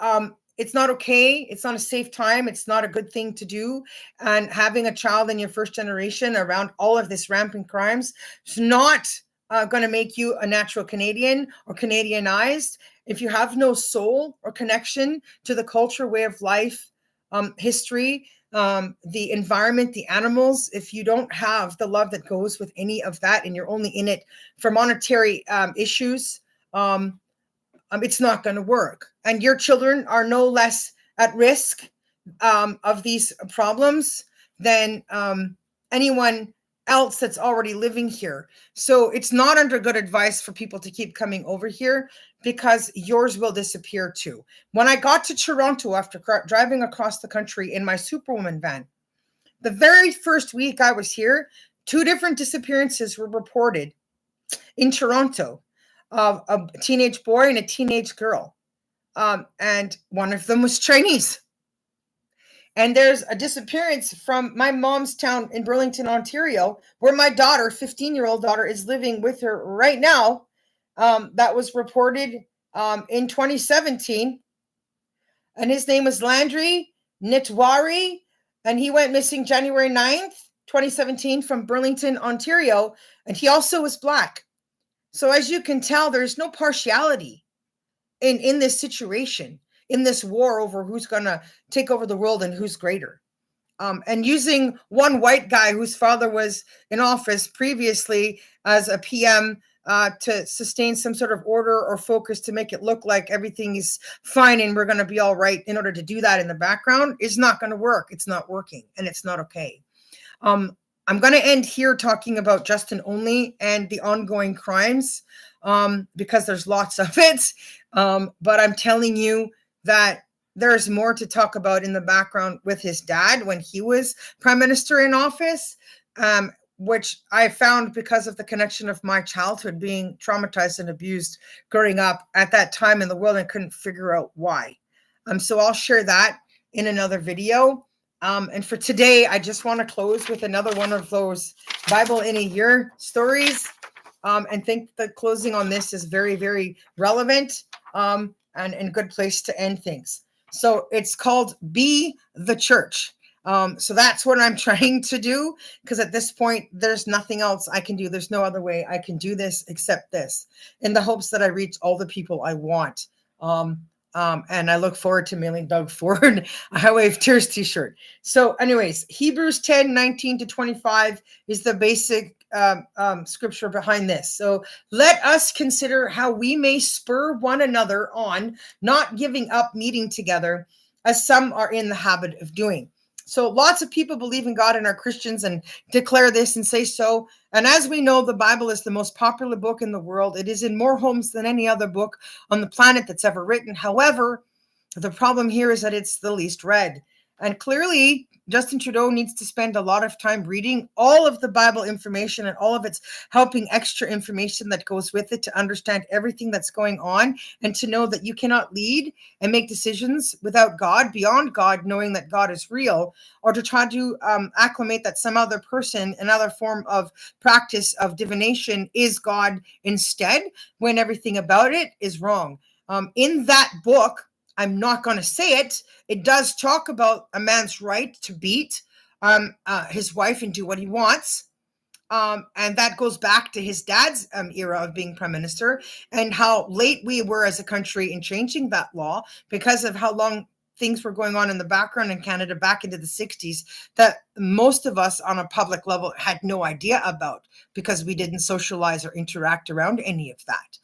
it's not okay. It's not a safe time. It's not a good thing to do. And having a child in your first generation around all of this rampant crimes is not going to make you a natural Canadian or Canadianized. If you have no soul or connection to the culture, way of life, history, the environment, the animals, if you don't have the love that goes with any of that and you're only in it for monetary issues, it's not going to work. And your children are no less at risk of these problems than anyone else that's already living here. So it's not under good advice for people to keep coming over here, because yours will disappear too. When I got to Toronto after driving across the country in my Superwoman van, the very first week I was here, 2 different disappearances were reported in Toronto, of a teenage boy and a teenage girl. And one of them was Chinese. And there's a disappearance from my mom's town in Burlington, Ontario, where my daughter, 15-year-old daughter, is living with her right now. That was reported in 2017. And his name was Landry Nitwari. And he went missing January 9th, 2017 from Burlington, Ontario. And he also was Black. So as you can tell, there's no partiality in this situation, in this war over who's going to take over the world and who's greater. And using one white guy whose father was in office previously as a PM to sustain some sort of order or focus to make it look like everything is fine and we're going to be all right in order to do that in the background is not going to work. It's not working, and it's not okay. I'm going to end here talking about Justin Only and the ongoing crimes, because there's lots of it. But I'm telling you that there's more to talk about in the background with his dad when he was prime minister in office, which I found because of the connection of my childhood being traumatized and abused growing up at that time in the world and couldn't figure out why. So I'll share that in another video. And for today, I just want to close with another one of those Bible in a Year stories, and think the closing on this is very, very relevant and a good place to end things. So it's called Be the Church. So that's what I'm trying to do, because at this point, there's nothing else I can do. There's no other way I can do this except this, in the hopes that I reach all the people I want. And I look forward to mailing Doug Ford a Highway of Tears t-shirt. So anyways, Hebrews 10:19-25 is the basic scripture behind this. So let us consider how we may spur one another on, not giving up meeting together, as some are in the habit of doing. So lots of people believe in God and are Christians and declare this and say so. And as we know, the Bible is the most popular book in the world. It is in more homes than any other book on the planet that's ever written. However, the problem here is that it's the least read. And clearly, Justin Trudeau needs to spend a lot of time reading all of the Bible information and all of its helping extra information that goes with it to understand everything that's going on, and to know that you cannot lead and make decisions without God, beyond God, knowing that God is real, or to try to acclimate that some other person, another form of practice of divination is God instead, when everything about it is wrong. In that book, I'm not going to say it, it does talk about a man's right to beat his wife and do what he wants. And that goes back to his dad's era of being prime minister, and how late we were as a country in changing that law because of how long things were going on in the background in Canada back into the 60s that most of us on a public level had no idea about, because we didn't socialize or interact around any of that.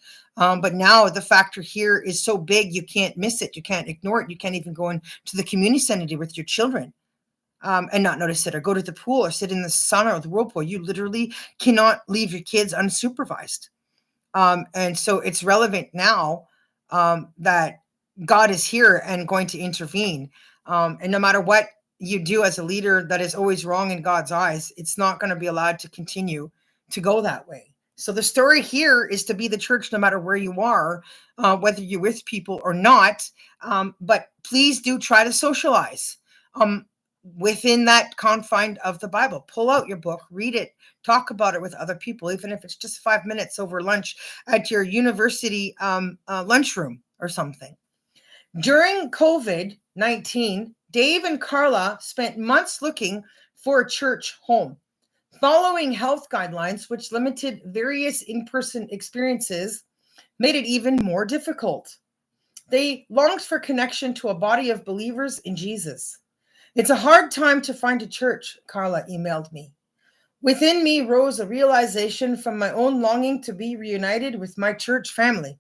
But now the factor here is so big, you can't miss it. You can't ignore it. You can't even go into the community center with your children and not notice it, or go to the pool or sit in the sauna or the whirlpool. You literally cannot leave your kids unsupervised. And so it's relevant now that God is here and going to intervene. And no matter what you do as a leader that is always wrong in God's eyes, it's not going to be allowed to continue to go that way. So the story here is to be the church no matter where you are, whether you're with people or not. But please do try to socialize within that confine of the Bible. Pull out your book, read it, talk about it with other people, even if it's just 5 minutes over lunch at your university lunchroom or something. During COVID-19, Dave and Carla spent months looking for a church home. Following health guidelines, which limited various in-person experiences, made it even more difficult. They longed for connection to a body of believers in Jesus. It's a hard time to find a church, Carla emailed me. Within me rose a realization from my own longing to be reunited with my church family.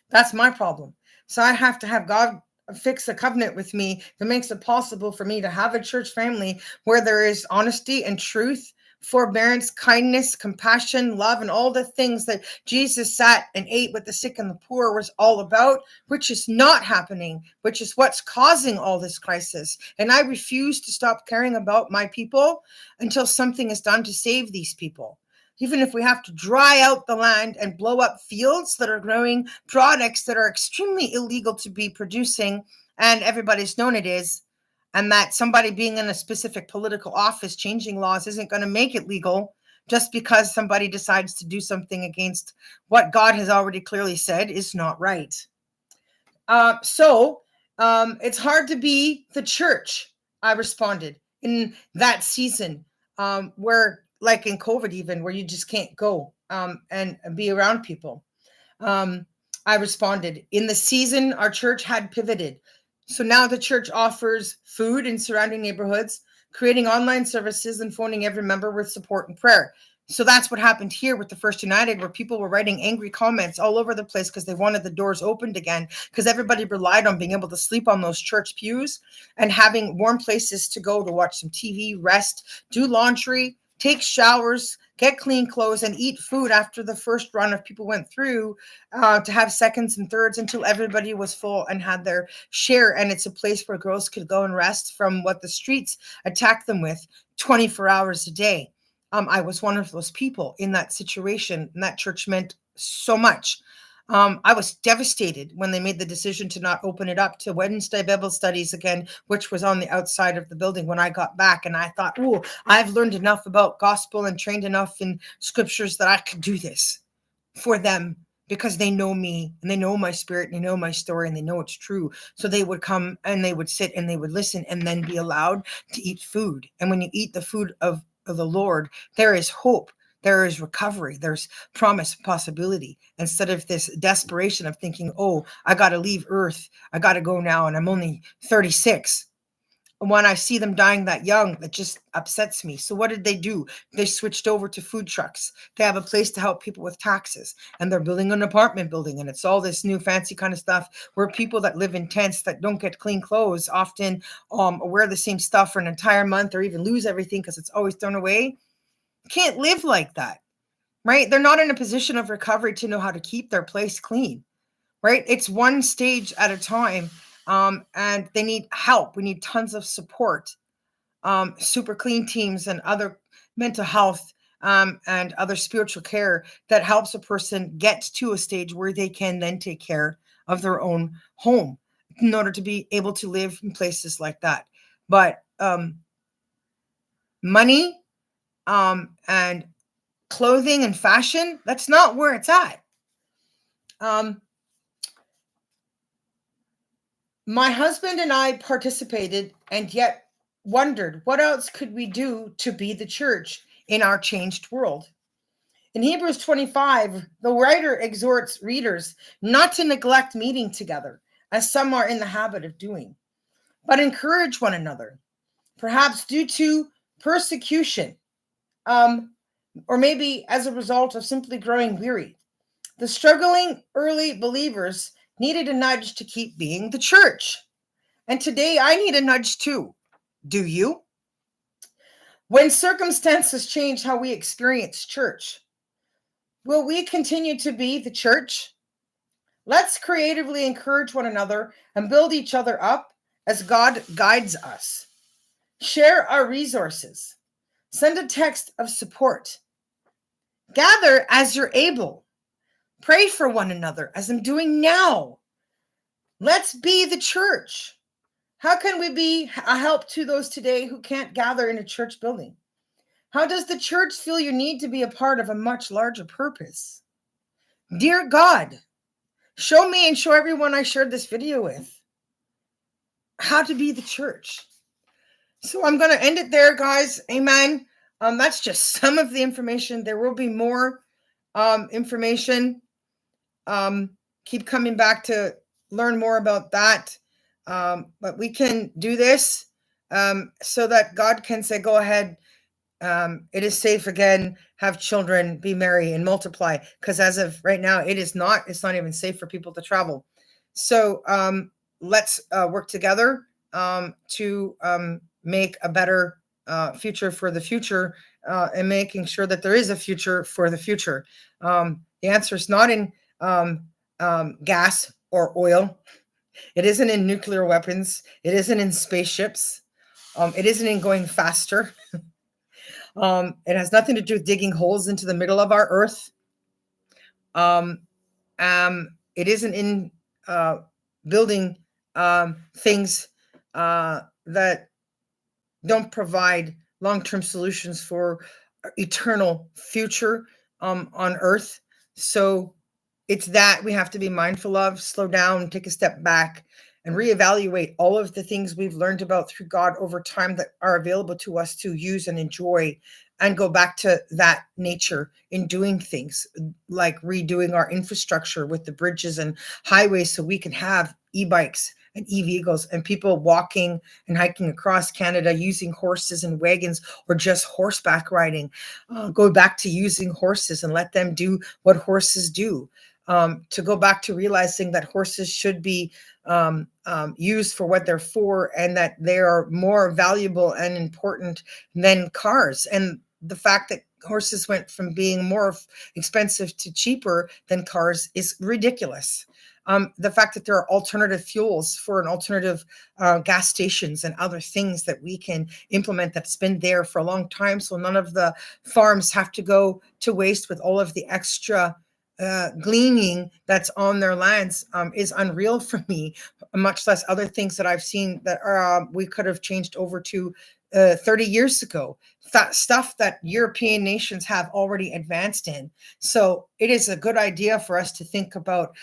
That's my problem. So I have to have God fix a covenant with me that makes it possible for me to have a church family where there is honesty and truth, forbearance, kindness, compassion, love, and all the things that Jesus sat and ate with the sick and the poor was all about, which is not happening, which is what's causing all this crisis. And I refuse to stop caring about my people until something is done to save these people. Even if we have to dry out the land and blow up fields that are growing products that are extremely illegal to be producing, and everybody's known it is, and that somebody being in a specific political office changing laws isn't going to make it legal just because somebody decides to do something against what God has already clearly said is not right. So it's hard to be the church, I responded, in that season where, like in COVID even, where you just can't go and be around people. I responded, in the season, our church had pivoted. So now the church offers food in surrounding neighborhoods, creating online services and phoning every member with support and prayer. So that's what happened here with the First United, where people were writing angry comments all over the place because they wanted the doors opened again, because everybody relied on being able to sleep on those church pews and having warm places to go to watch some TV, rest, do laundry, take showers, get clean clothes, and eat food after the first run of people went through, to have seconds and thirds until everybody was full and had their share. And it's a place where girls could go and rest from what the streets attack them with 24 hours a day. I was one of those people in that situation, and that church meant so much. I was devastated when they made the decision to not open it up to Wednesday Bible studies again, which was on the outside of the building when I got back. And I thought, oh, I've learned enough about gospel and trained enough in scriptures that I could do this for them, because they know me and they know my spirit and they know my story and they know it's true. So they would come and they would sit and they would listen and then be allowed to eat food. And when you eat the food of the Lord, there is hope, there is recovery, there's promise, possibility, instead of this desperation of thinking, oh, I got to leave Earth, I got to go now, and I'm only 36. When I see them dying that young, that just upsets me. So what did they do? They switched over to food trucks. They have a place to help people with taxes, and they're building an apartment building, and it's all this new fancy kind of stuff where people that live in tents that don't get clean clothes often wear the same stuff for an entire month or even lose everything because it's always thrown away. Can't live like that, right? They're not in a position of recovery to know how to keep their place clean, right? It's one stage at a time. And they need help. We need tons of support, super clean teams and other mental health and other spiritual care that helps a person get to a stage where they can then take care of their own home in order to be able to live in places like that. But money and clothing and fashion, that's not where it's at. My husband and I participated and yet wondered what else could we do to be the church in our changed world. In Hebrews 25, the writer exhorts readers not to neglect meeting together, as some are in the habit of doing, but encourage one another, perhaps due to persecution, or maybe as a result of simply growing weary. The struggling early believers needed a nudge to keep being the church. And today I need a nudge too. Do you? When circumstances change how we experience church, will we continue to be the church? Let's creatively encourage one another and build each other up as God guides us. Share our resources. Send a text of support. Gather as you're able. Pray for one another as I'm doing now. Let's be the church. How can we be a help to those today who can't gather in a church building? How does the church feel you need to be a part of a much larger purpose? Dear God, Show me and show everyone I shared this video with how to be the church. So I'm going to end it there, guys. Amen. That's just some of the information. There will be more information. Keep coming back to learn more about that. But we can do this so that God can say, go ahead. It is safe again, have children, be merry, and multiply. Because as of right now, it's not even safe for people to travel. So let's work together to make a better future for the future and making sure that there is a future for the future. The answer is not in gas or oil. It isn't in nuclear weapons. It isn't in spaceships. It isn't in going faster. It has nothing to do with digging holes into the middle of our earth. It isn't in building things that don't provide long-term solutions for eternal future on earth. So it's that we have to be mindful of, slow down, take a step back, and reevaluate all of the things we've learned about through God over time that are available to us to use and enjoy, and go back to that nature in doing things like redoing our infrastructure with the bridges and highways so we can have e-bikes and e-vehicles and people walking and hiking across Canada using horses and wagons or just horseback riding. Go back to using horses and let them do what horses do. To go back to realizing that horses should be used for what they're for, and that they are more valuable and important than cars. And the fact that horses went from being more expensive to cheaper than cars is ridiculous. The fact that there are alternative fuels for an alternative gas stations and other things that we can implement that's been there for a long time, so none of the farms have to go to waste with all of the extra gleaning that's on their lands is unreal for me, much less other things that I've seen that we could have changed over to 30 years ago. That stuff that European nations have already advanced in. So it is a good idea for us to think about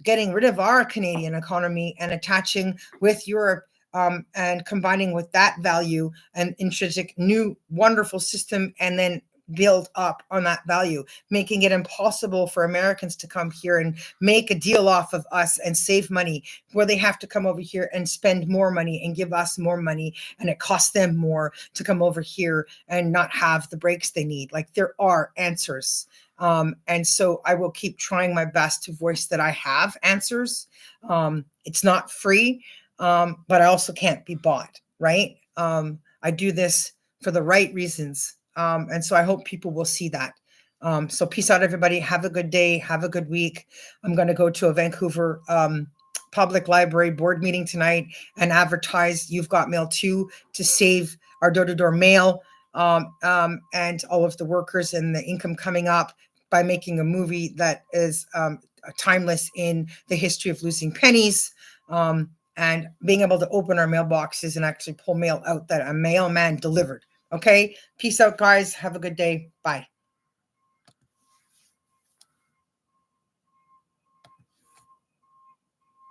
getting rid of our Canadian economy and attaching with Europe and combining with that value and intrinsic new wonderful system, and then build up on that value, making it impossible for Americans to come here and make a deal off of us and save money, where they have to come over here and spend more money and give us more money, and it costs them more to come over here and not have the breaks they need. Like, there are answers. And so I will keep trying my best to voice that I have answers. It's not free, but I also can't be bought, right? I do this for the right reasons. And so I hope people will see that. So peace out, everybody. Have a good day. Have a good week. I'm going to go to a Vancouver Public Library board meeting tonight and advertise You've Got Mail Too to save our door-to-door mail and all of the workers and the income coming up by making a movie that is timeless in the history of losing pennies. And being able to open our mailboxes and actually pull mail out that a mailman delivered. Okay. Peace out, guys. Have a good day. Bye.